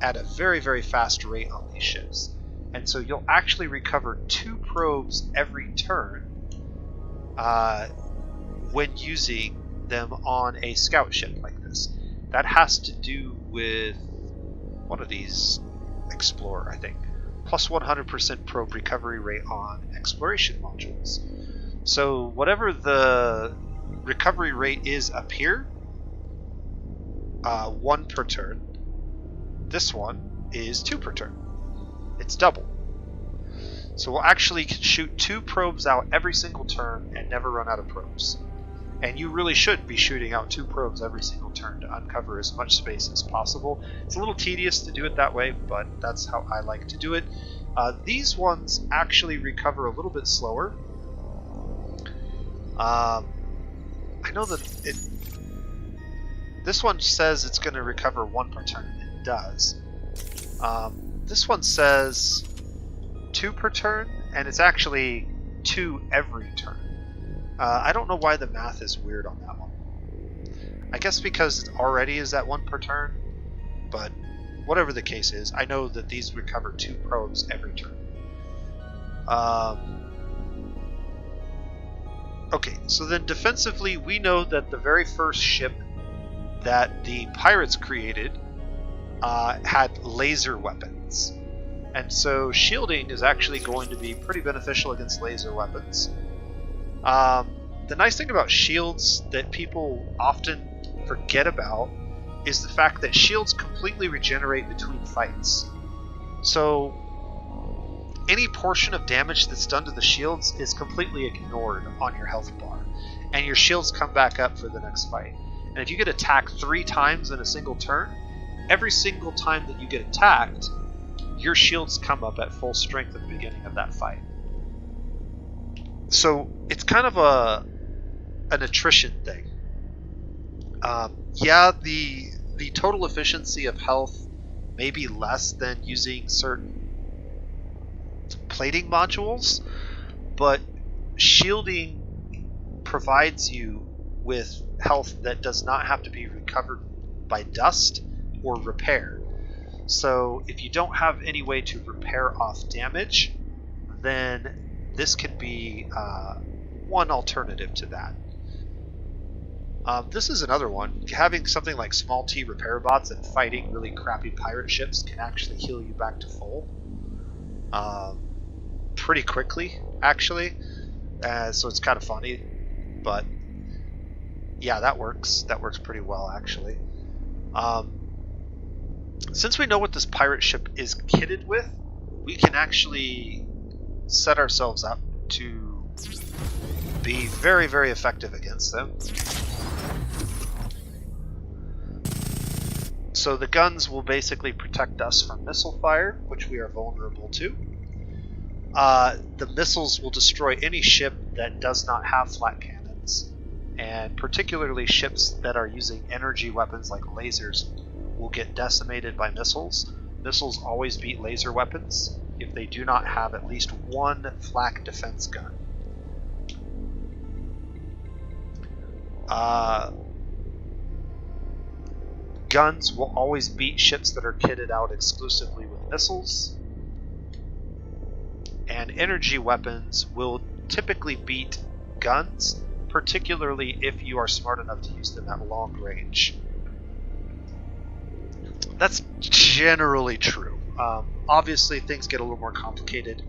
at a very, very fast rate on these ships. And so you'll actually recover 2 probes every turn when using them on a scout ship like this. That has to do with one of these Explorer, I think. Plus 100% probe recovery rate on exploration modules. So whatever the recovery rate is up here, 1 per turn, this one is 2 per turn. It's double. So we'll actually shoot 2 probes out every single turn and never run out of probes. And you really should be shooting out 2 probes every single turn to uncover as much space as possible. It's a little tedious to do it that way, but that's how I like to do it. These ones actually recover a little bit slower. I know that this one says it's going to recover 1 per turn. It does. This one says 2 per turn, and it's actually 2 every turn. I don't know why the math is weird on that one. I guess because it already is at 1 per turn, but whatever the case is, I know that these recover 2 probes every turn. Okay, so then defensively, we know that the very first ship that the pirates created had laser weapons. And so shielding is actually going to be pretty beneficial against laser weapons. The nice thing about shields that people often forget about is the fact that shields completely regenerate between fights. So any portion of damage that's done to the shields is completely ignored on your health bar, and your shields come back up for the next fight. And if you get attacked 3 times in a single turn, every single time that you get attacked, your shields come up at full strength at the beginning of that fight. So it's kind of an attrition thing. Yeah, the total efficiency of health may be less than using certain plating modules, but shielding provides you with health that does not have to be recovered by dust or repaired. So if you don't have any way to repair off damage, then this can be one alternative to that. This is another one. Having something like small T repair bots and fighting really crappy pirate ships can actually heal you back to full pretty quickly, actually. So it's kind of funny, but yeah, that works. That works pretty well, actually. Since we know what this pirate ship is kitted with, we can actually set ourselves up to be very, very effective against them. So the guns will basically protect us from missile fire, which we are vulnerable to. The missiles will destroy any ship that does not have flat cannons, and particularly ships that are using energy weapons like lasers will get decimated by missiles. Missiles always beat laser weapons if they do not have at least 1 flak defense gun. Guns will always beat ships that are kitted out exclusively with missiles. And energy weapons will typically beat guns, particularly if you are smart enough to use them at long range. That's generally true. Obviously, things get a little more complicated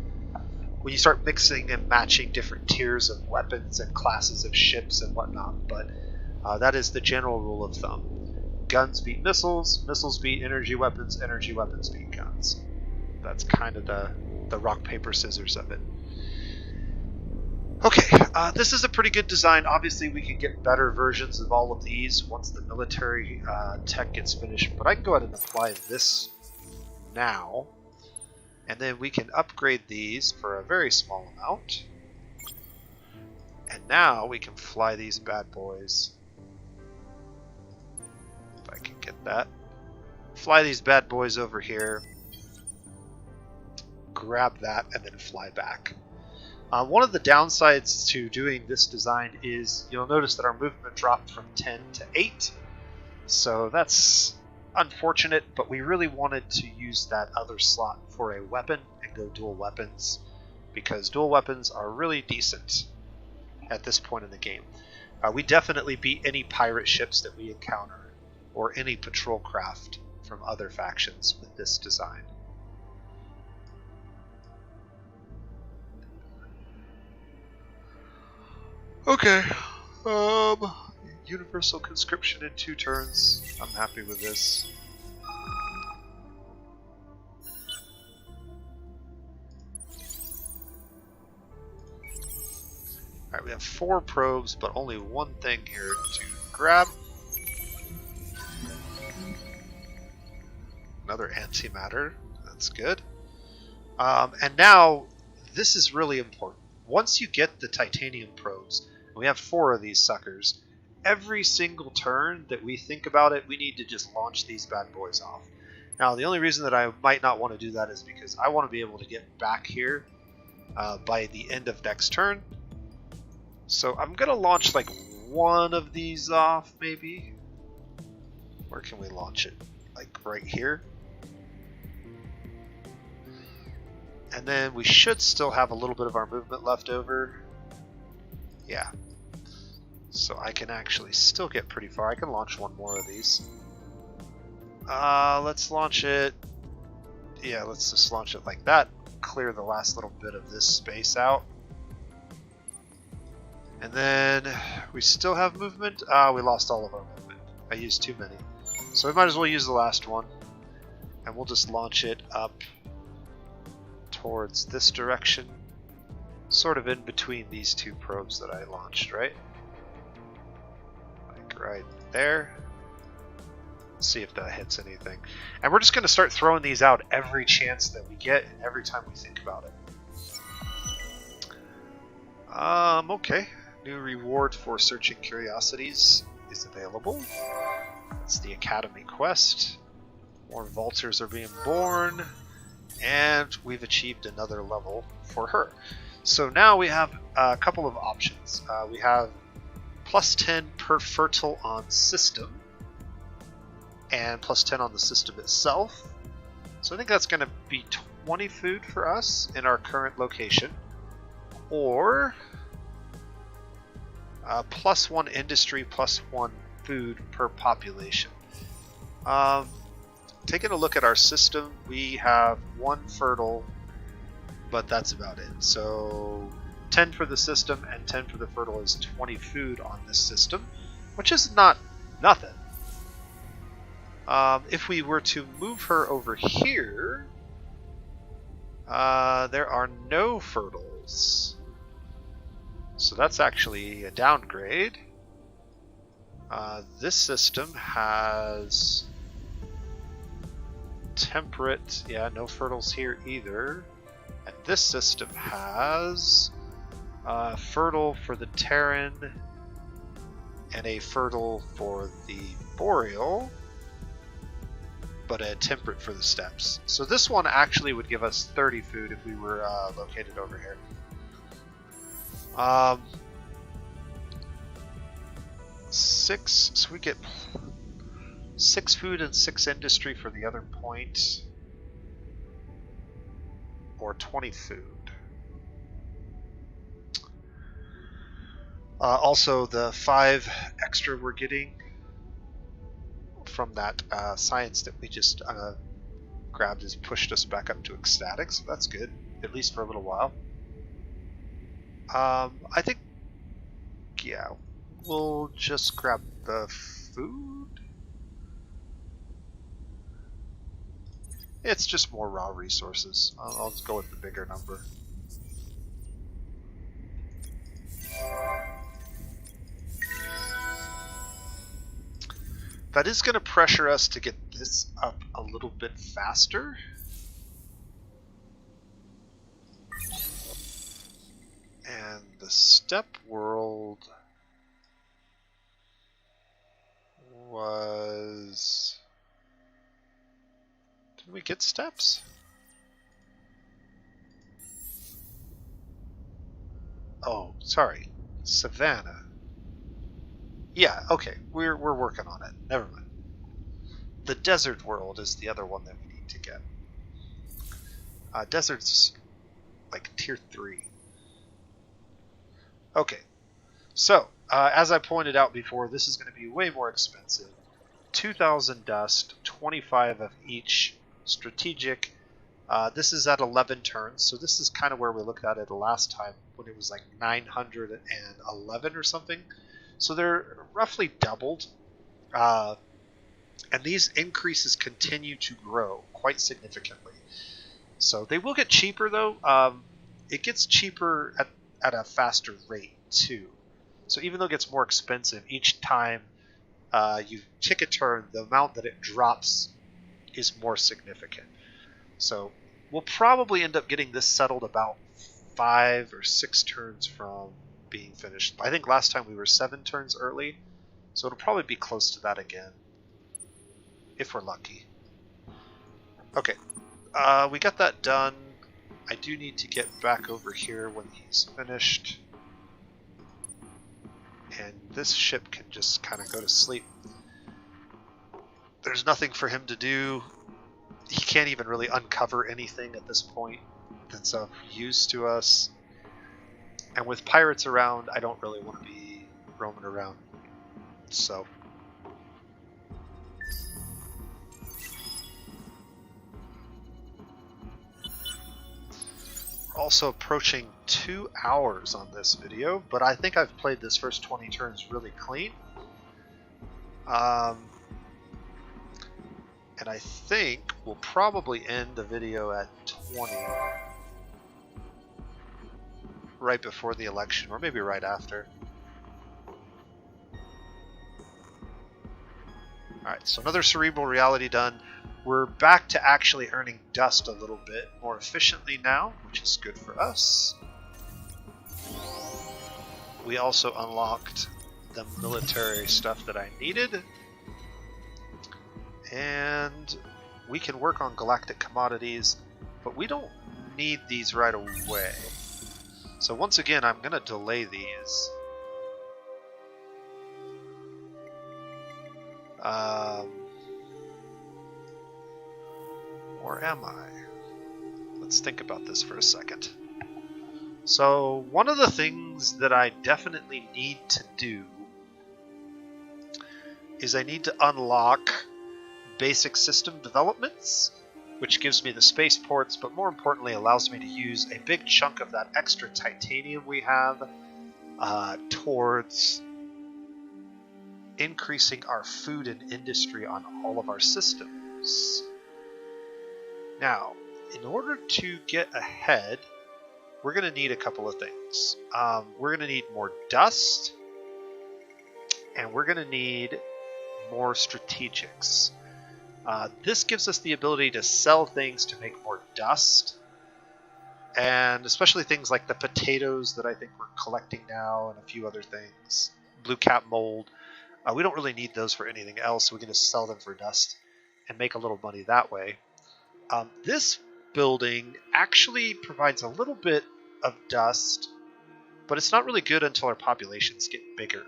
when you start mixing and matching different tiers of weapons and classes of ships and whatnot, but that is the general rule of thumb. Guns beat missiles, missiles beat energy weapons beat guns. That's kind of the rock, paper, scissors of it. Okay, this is a pretty good design. Obviously, we can get better versions of all of these once the military tech gets finished, but I can go ahead and apply this now, and then we can upgrade these for a very small amount. And now we can fly these bad boys. If I can get that. Fly these bad boys over here. Grab that and then fly back. One of the downsides to doing this design is you'll notice that our movement dropped from 10 to 8. So that's unfortunate, but we really wanted to use that other slot for a weapon and go dual weapons, because dual weapons are really decent at this point in the game. We definitely beat any pirate ships that we encounter, or any patrol craft from other factions with this design. Okay, universal conscription in 2 turns. I'm happy with this. Alright, we have 4 probes, but only one thing here to grab. Another antimatter. That's good. And now, this is really important. Once you get the titanium probes, and we have 4 of these suckers, every single turn that we think about it, we need to just launch these bad boys off. Now, the only reason that I might not want to do that is because I want to be able to get back here by the end of next turn. So I'm going to launch like one of these off, maybe. Where can we launch it? Like right here. And then we should still have a little bit of our movement left over. Yeah. So I can actually still get pretty far. I can launch one more of these. Let's launch it. Yeah, let's just launch it like that. Clear the last little bit of this space out. And then we still have movement. We lost all of our movement. I used too many. So we might as well use the last one. And we'll just launch it up towards this direction, sort of in between these 2 probes that I launched, right? Like right there. Let's see if that hits anything. And we're just going to start throwing these out every chance that we get and every time we think about it. Okay. New reward for searching curiosities is available. It's the Academy quest. More Vultures are being born. And we've achieved another level for her. So now we have a couple of options. We have plus 10 per fertile on system, and plus 10 on the system itself. So I think that's going to be 20 food for us in our current location. Or plus 1 industry, plus 1 food per population. Taking a look at our system, we have 1 fertile, but that's about it. So 10 for the system and 10 for the fertile is 20 food on this system, which is not nothing. If we were to move her over here, there are no fertiles. So that's actually a downgrade. This system has temperate, yeah, no fertiles here either. And this system has fertile for the Terran and a fertile for the Boreal, but a temperate for the steppes. So this one actually would give us 30 food if we were located over here. 6, so we get 6 food and 6 industry for the other point, or 20 food. Also, the 5 extra we're getting from that science that we just grabbed has pushed us back up to ecstatic, so that's good, at least for a little while. I think, yeah, we'll just grab the food. It's just more raw resources. I'll just go with the bigger number. That is going to pressure us to get this up a little bit faster. And the step world was... Did we get steps? Oh, sorry. Savannah. Yeah, okay. We're working on it. Never mind. The desert world is the other one that we need to get. Desert's like tier 3. Okay. So, as I pointed out before, this is going to be way more expensive. 2,000 dust, 25 of each strategic. This is at 11 turns, so this is kind of where we looked at it last time when it was like 911 or something. So they're roughly doubled, and these increases continue to grow quite significantly. So they will get cheaper though. It gets cheaper at a faster rate too. So even though it gets more expensive each time you tick a turn, the amount that it drops is more significant. So we'll probably end up getting this settled about 5 or 6 turns from being finished. I think last time we were 7 turns early, so it'll probably be close to that again, if we're lucky. Okay, we got that done. I do need to get back over here when he's finished. And this ship can just kind of go to sleep. There's nothing for him to do. He can't even really uncover anything at this point that's of use to us. And with pirates around, I don't really want to be roaming around. So. We're also approaching 2 hours on this video, but I think I've played this first 20 turns really clean. And I think we'll probably end the video at 20. Right before the election, or maybe right after. Alright, so another cerebral reality done. We're back to actually earning dust a little bit more efficiently now, which is good for us. We also unlocked the military stuff that I needed. And we can work on galactic commodities, but we don't need these right away. So once again, I'm going to delay these. Or am I? Let's think about this for a second. So one of the things that I definitely need to do is I need to unlock basic system developments, which gives me the spaceports, but more importantly allows me to use a big chunk of that extra titanium we have towards increasing our food and industry on all of our systems. Now, in order to get ahead, we're going to need a couple of things. We're going to need more dust, and we're going to need more strategics. This gives us the ability to sell things to make more dust, and especially things like the potatoes that I think we're collecting now and a few other things. Blue cap mold. We don't really need those for anything else, so we can just sell them for dust and make a little money that way. This building actually provides a little bit of dust, but it's not really good until our populations get bigger.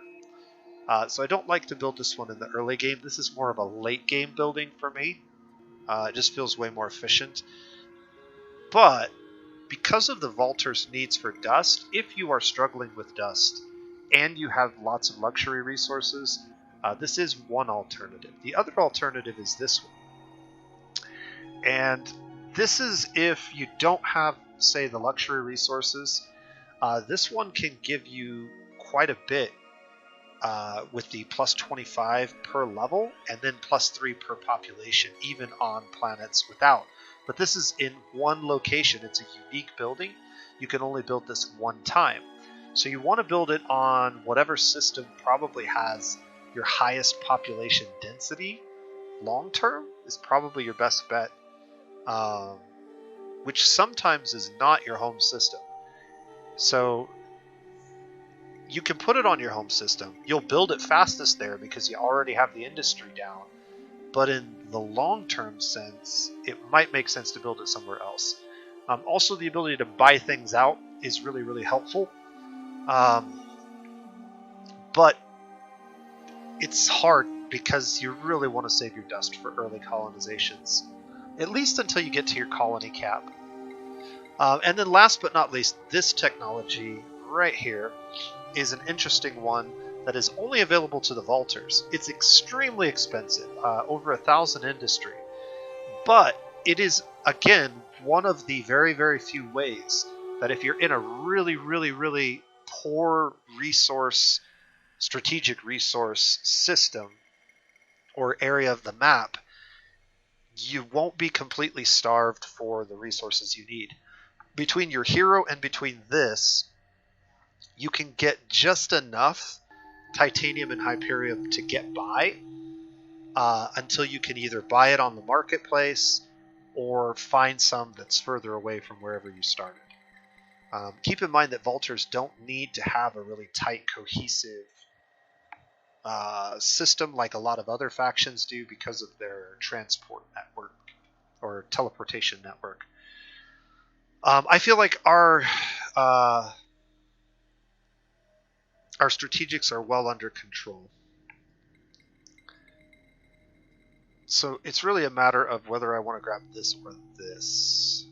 So I don't like to build this one in the early game. This is more of a late game building for me. It just feels way more efficient. But because of the vaulter's needs for dust, if you are struggling with dust and you have lots of luxury resources, this is one alternative. The other alternative is this one. And this is if you don't have, say, the luxury resources. This one can give you quite a bit with the plus 25 per level and then plus 3 per population, even on planets without. But this is in one location. It's a unique building. You can only build this one time. So you want to build it on whatever system probably has your highest population density. Long term is probably your best bet, which sometimes is not your home system. So you can put it on your home system. You'll build it fastest there because you already have the industry down. But in the long-term sense, it might make sense to build it somewhere else. Also, the ability to buy things out is really, really helpful. But it's hard because you really want to save your dust for early colonizations, at least until you get to your colony cap. And then last but not least, this technology right here is an interesting one that is only available to the vaulters. It's extremely expensive, over 1,000 industry, but it is, again, one of the very, very few ways that if you're in a really, really, really poor resource, strategic resource system or area of the map, you won't be completely starved for the resources you need. Between your hero and between this, you can get just enough titanium and hyperium to get by until you can either buy it on the marketplace or find some that's further away from wherever you started. Keep in mind that vaulters don't need to have a really tight, cohesive system like a lot of other factions do because of their transport network or teleportation network. I feel like our strategics are well under control. So it's really a matter of whether I want to grab this or this.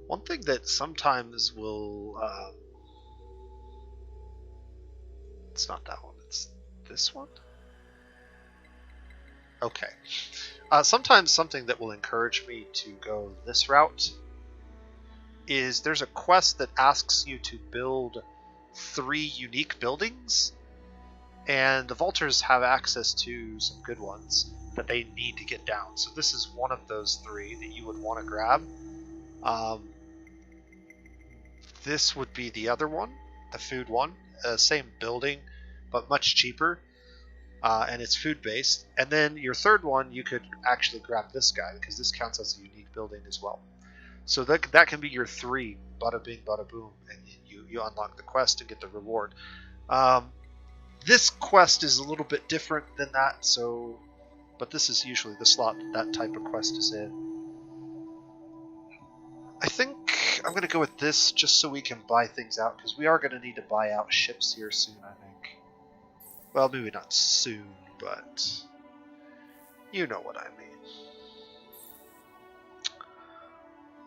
One thing that sometimes will... it's not that one, it's this one? Okay. Sometimes something that will encourage me to go this route is there's a quest that asks you to build 3 unique buildings, and the vaulters have access to some good ones that they need to get down. So this is one of those 3 that you would want to grab. This would be the other one, the food one. Same building, but much cheaper. And it's food based. And then your third one, you could actually grab this guy because this counts as a unique building as well. So that can be your 3, bada bing, bada boom, and you unlock the quest and get the reward. This quest is a little bit different than that, but this is usually the slot that type of quest is in. I think I'm going to go with this just so we can buy things out, because we are going to need to buy out ships here soon, I think. Well, maybe not soon, but you know what I mean.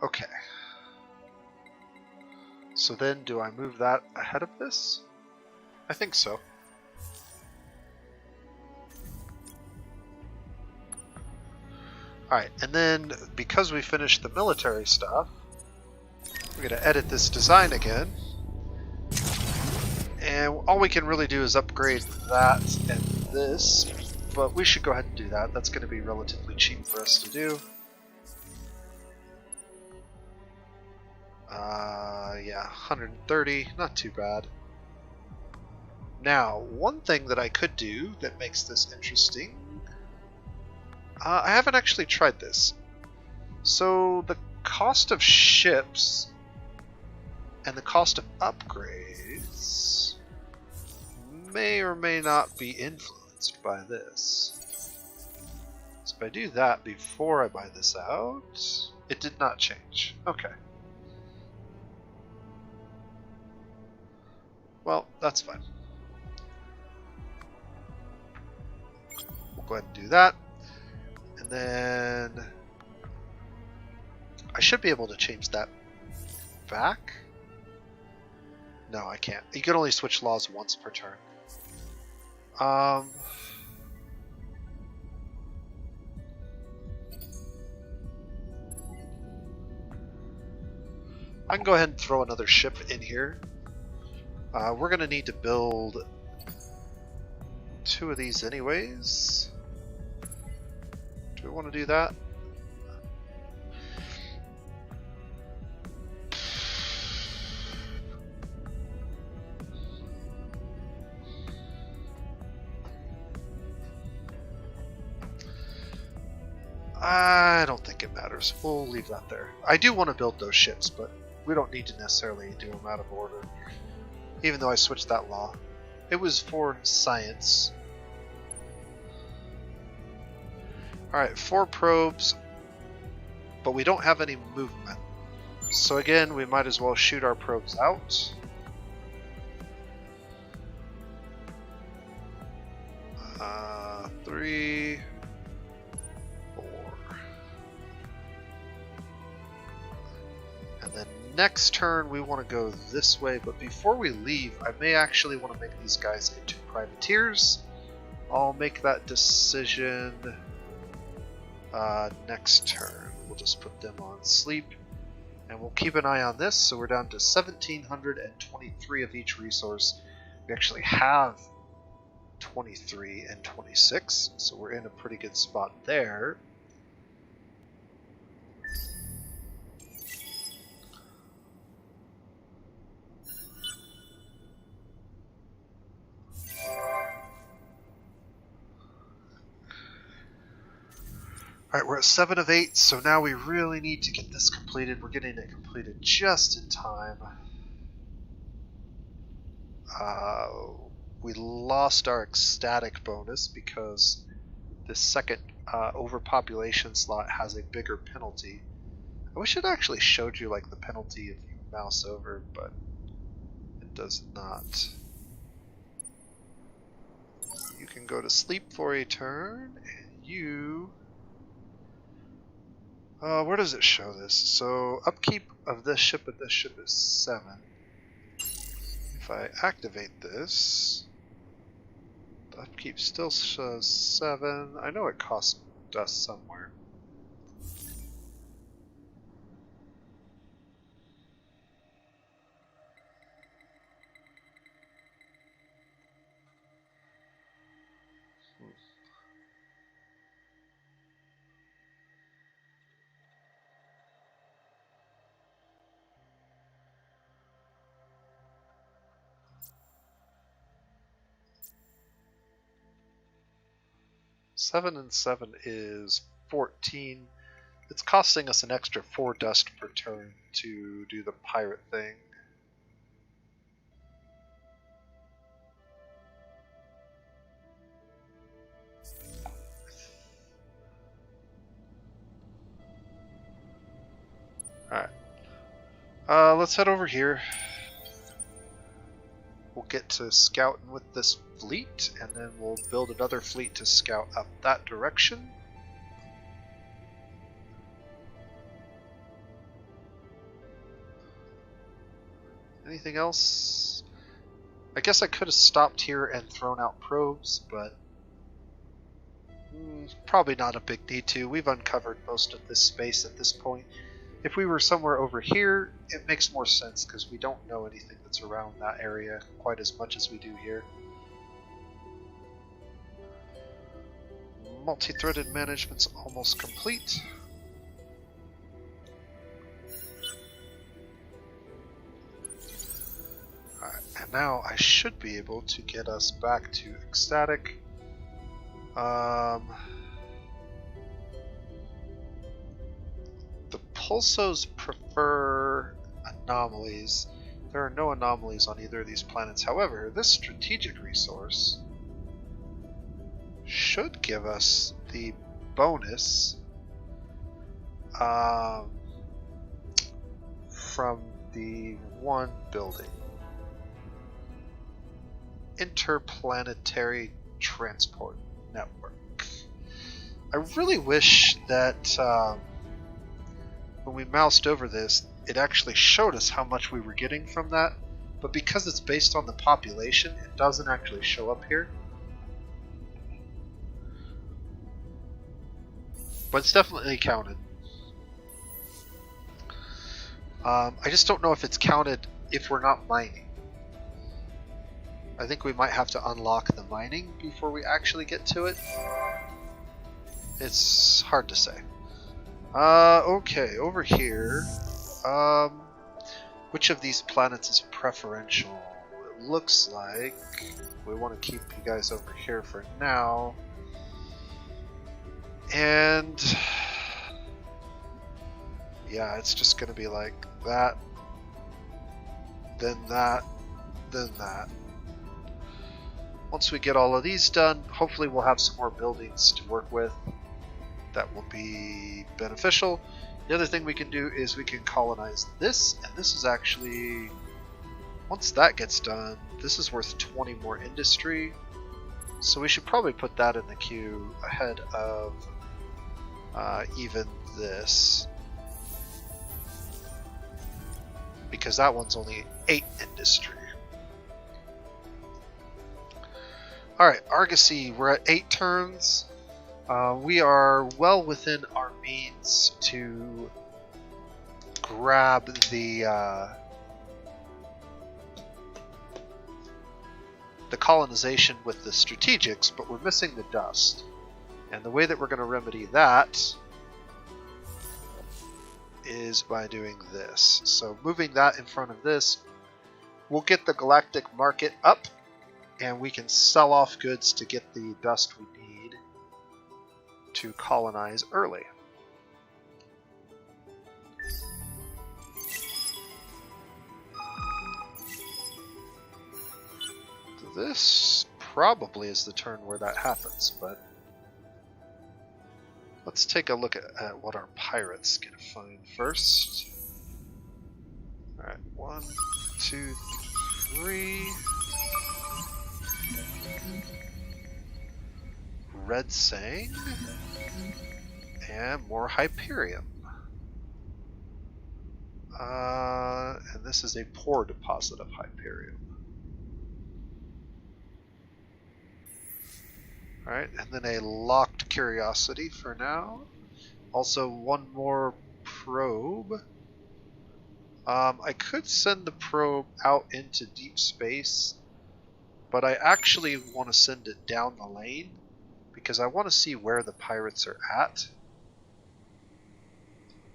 Okay. So then, do I move that ahead of this? I think so. Alright, and then because we finished the military stuff, we're going to edit this design again. And all we can really do is upgrade that and this, but we should go ahead and do that. That's going to be relatively cheap for us to do. Yeah, 130, not too bad. Now, one thing that I could do that makes this interesting, I haven't actually tried this. So the cost of ships and the cost of upgrades may or may not be influenced by this. So if I do that before I buy this out, it did not change. Okay. Well, that's fine. We'll go ahead and do that. And then I should be able to change that back. No, I can't. You can only switch laws once per turn. I can go ahead and throw another ship in here. We're going to need to build 2 of these anyways. Do we want to do that? I don't think it matters. We'll leave that there. I do want to build those ships, but we don't need to necessarily do them out of order. Even though I switched that law. It was for science. Alright, 4 probes, but we don't have any movement. So again, we might as well shoot our probes out. Three, 4. And then next turn we want to go this way, but before we leave, I may actually want to make these guys into privateers. I'll make that decision next turn. We'll just put them on sleep, and we'll keep an eye on this. So we're down to 1,723 of each resource. We actually have 23 and 26, so we're in a pretty good spot there. Alright, we're at 7 of 8, so now we really need to get this completed. We're getting it completed just in time. We lost our ecstatic bonus because this second overpopulation slot has a bigger penalty. I wish it actually showed you like the penalty if you mouse over, but it does not. You can go to sleep for a turn, and you... where does it show this? So upkeep of this ship and this ship is 7. If I activate this, the upkeep still shows 7. I know it costs us somewhere. Seven and 7 is 14. It's costing us an extra 4 dust per turn to do the pirate thing. Alright. Let's head over here. We'll get to scouting with this fleet, and then we'll build another fleet to scout up that direction. Anything else? I guess I could have stopped here and thrown out probes, but probably not a big need to. We've uncovered most of this space at this point. If we were somewhere over here, it makes more sense because we don't know anything that's around that area quite as much as we do here. Multi-threaded management's almost complete. Alright, and now I should be able to get us back to ecstatic. The Pulsos prefer anomalies. There are no anomalies on either of these planets. However, this strategic resource should give us the bonus from the one building. Interplanetary Transport Network. I really wish that when we moused over this, it actually showed us how much we were getting from that, but because it's based on the population, it doesn't actually show up here. But it's definitely counted. I just don't know if it's counted if we're not mining. I think we might have to unlock the mining before we actually get to it. It's hard to say. Okay, over here. Which of these planets is preferential? It looks like we want to keep you guys over here for now. And yeah, it's just going to be like that, then that, then that. Once we get all of these done, hopefully we'll have some more buildings to work with that will be beneficial. The other thing we can do is we can colonize this, and this is actually, once that gets done, this is worth 20 more industry. So we should probably put that in the queue ahead of even this, because that one's only 8 industry. Alright, Argosy, we're at 8 turns. We are well within our means to grab the colonization with the strategics, but we're missing the dust. And the way that we're going to remedy that is by doing this. So moving that in front of this, we'll get the galactic market up, and we can sell off goods to get the dust we need to colonize early. This probably is the turn where that happens, but let's take a look at what our pirates can find first. Alright, 1, 2, 3. Red Sang. And more Hyperium. And this is a poor deposit of Hyperium. Alright, and then a locked curiosity for now. Also one more probe. I could send the probe out into deep space, but I actually want to send it down the lane because I want to see where the pirates are at.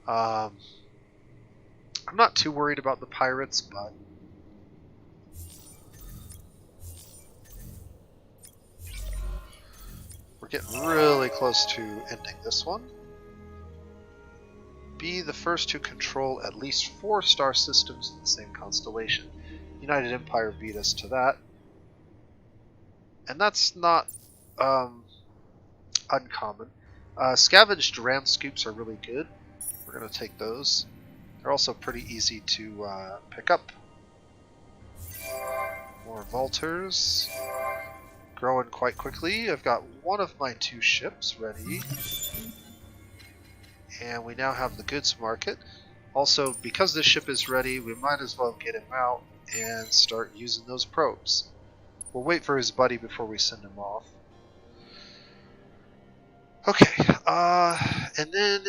I'm not too worried about the pirates, but we're getting really close to ending this one. Be the first to control at least 4 star systems in the same constellation. United Empire beat us to that. And that's not uncommon. Scavenged ram scoops are really good. We're going to take those. They're also pretty easy to pick up. More Vultures. Growing quite quickly. I've got one of my 2 ships ready. And we now have the goods market. Also, because this ship is ready, we might as well get him out and start using those probes. We'll wait for his buddy before we send him off. Okay, and then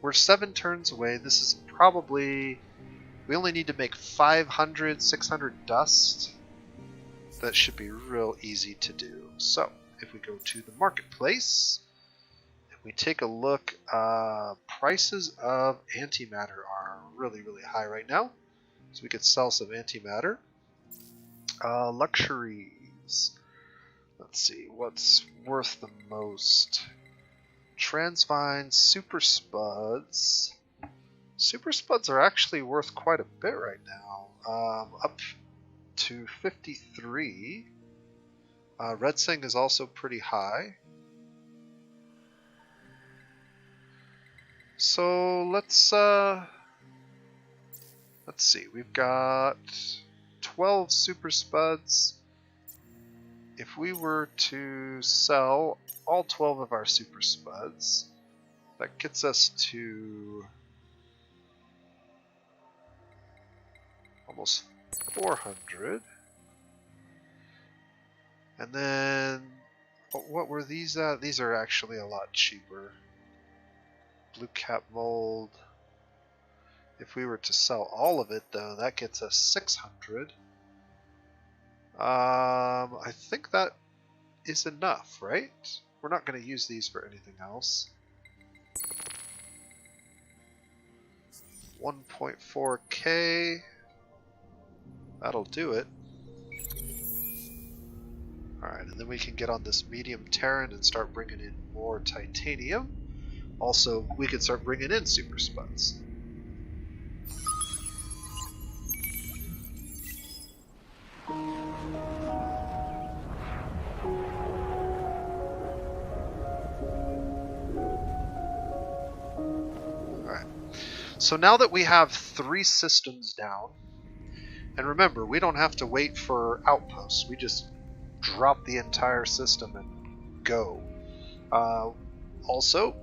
we're 7 turns away. This is probably, we only need to make 500, 600 dust. That should be real easy to do. So, if we go to the marketplace, and we take a look, prices of antimatter are really, really high right now. So we could sell some antimatter. Luxuries. Let's see, what's worth the most? Transvine, Super Spuds. Super Spuds are actually worth quite a bit right now. Up to 53. Red Sang is also pretty high. So let's see. We've got 12 super spuds. If we were to sell all 12 of our super spuds, that gets us to almost 400. And then, what were these at? These are actually a lot cheaper. Blue cap mold. If we were to sell all of it, though, that gets us 600. I think that is enough, right? We're not going to use these for anything else. 1.4K. That'll do it. Alright, and then we can get on this medium Terran and start bringing in more titanium. Also, we can start bringing in super spuds. Alright, so now that we have 3 systems down, and remember, we don't have to wait for outposts, we just drop the entire system and go. Also,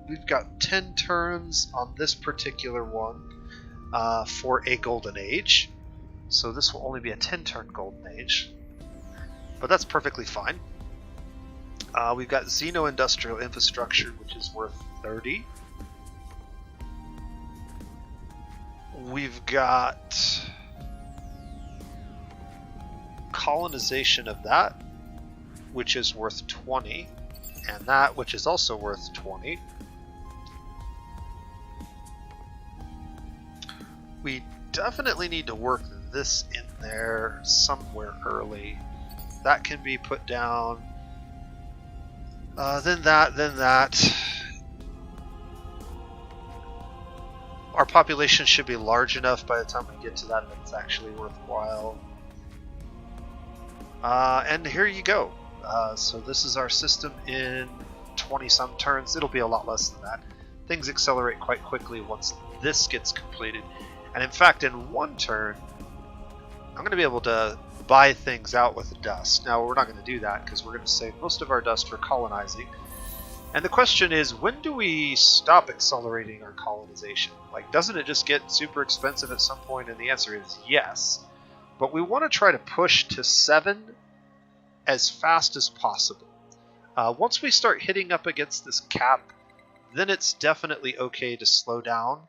we've got 10 turns on this particular one for a golden age. So this will only be a 10-turn golden age. But that's perfectly fine. We've got Xeno-Industrial Infrastructure, which is worth 30. We've got colonization of that, which is worth 20, and that, which is also worth 20. We definitely need to work this in there somewhere early. That can be put down. Then that. Our population should be large enough by the time we get to that it's actually worthwhile. And here you go. So this is our system in 20-some turns. It'll be a lot less than that. Things accelerate quite quickly once this gets completed. And in fact, in 1 turn, I'm going to be able to buy things out with dust. Now, we're not going to do that because we're going to save most of our dust for colonizing. And the question is, when do we stop accelerating our colonization? Like, doesn't it just get super expensive at some point? And the answer is yes. But we want to try to push to 7 as fast as possible. Once we start hitting up against this cap, then it's definitely okay to slow down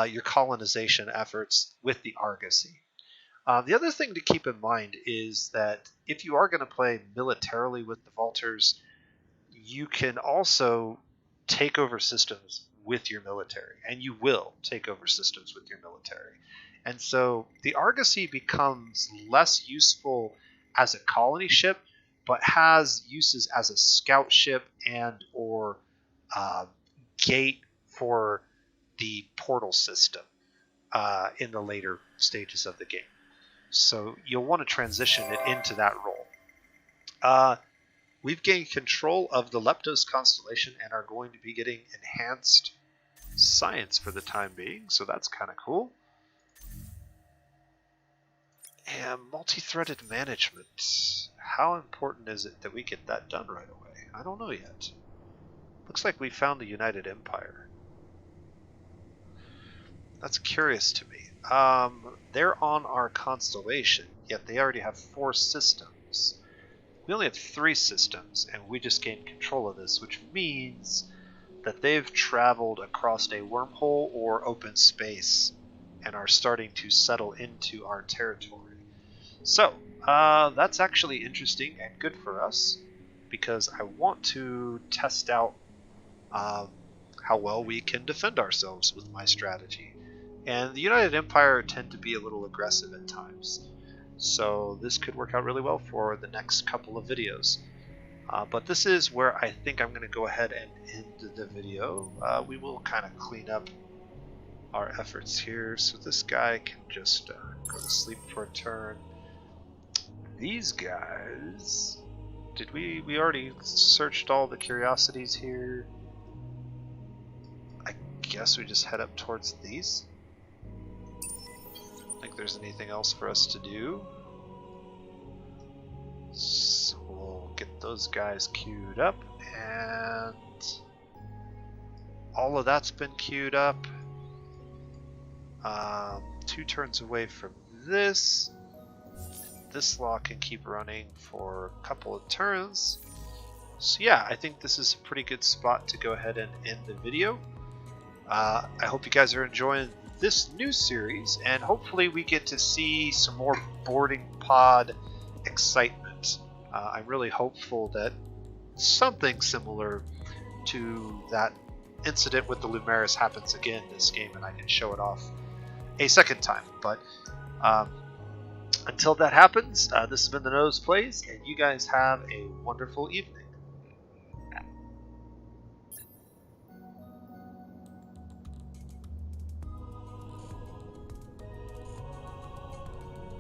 your colonization efforts with the Argosy. The other thing to keep in mind is that if you are going to play militarily with the Vaulters, you can also take over systems with your military, and you will take over systems with your military. And so the Argosy becomes less useful as a colony ship, but has uses as a scout ship and or gate for the portal system in the later stages of the game. So you'll want to transition it into that role. We've gained control of the Leptos constellation and are going to be getting enhanced science for the time being, so that's kind of cool. And multi-threaded management. How important is it that we get that done right away? I don't know yet. Looks like we found the United Empire. That's curious to me. They're on our constellation, yet they already have 4 systems. We only have 3 systems, and we just gained control of this, which means that they've traveled across a wormhole or open space and are starting to settle into our territory. So, that's actually interesting and good for us, because I want to test out how well we can defend ourselves with my strategy. And the United Empire tend to be a little aggressive at times. So this could work out really well for the next couple of videos. But this is where I think I'm going to go ahead and end the video. We will kind of clean up our efforts here. So this guy can just go to sleep for a turn. These guys... Did we already searched all the curiosities here? guess we just head up towards these. Don't think there's anything else for us to do. So we'll get those guys queued up, and all of that's been queued up. 2 turns away from this. This law can keep running for a couple of turns. So yeah, I think this is a pretty good spot to go ahead and end the video. I hope you guys are enjoying this new series, and hopefully we get to see some more boarding pod excitement. I'm really hopeful that something similar to that incident with the Lumeris happens again this game, and I can show it off a second time. But until that happens, this has been TheNosePlays, and you guys have a wonderful evening.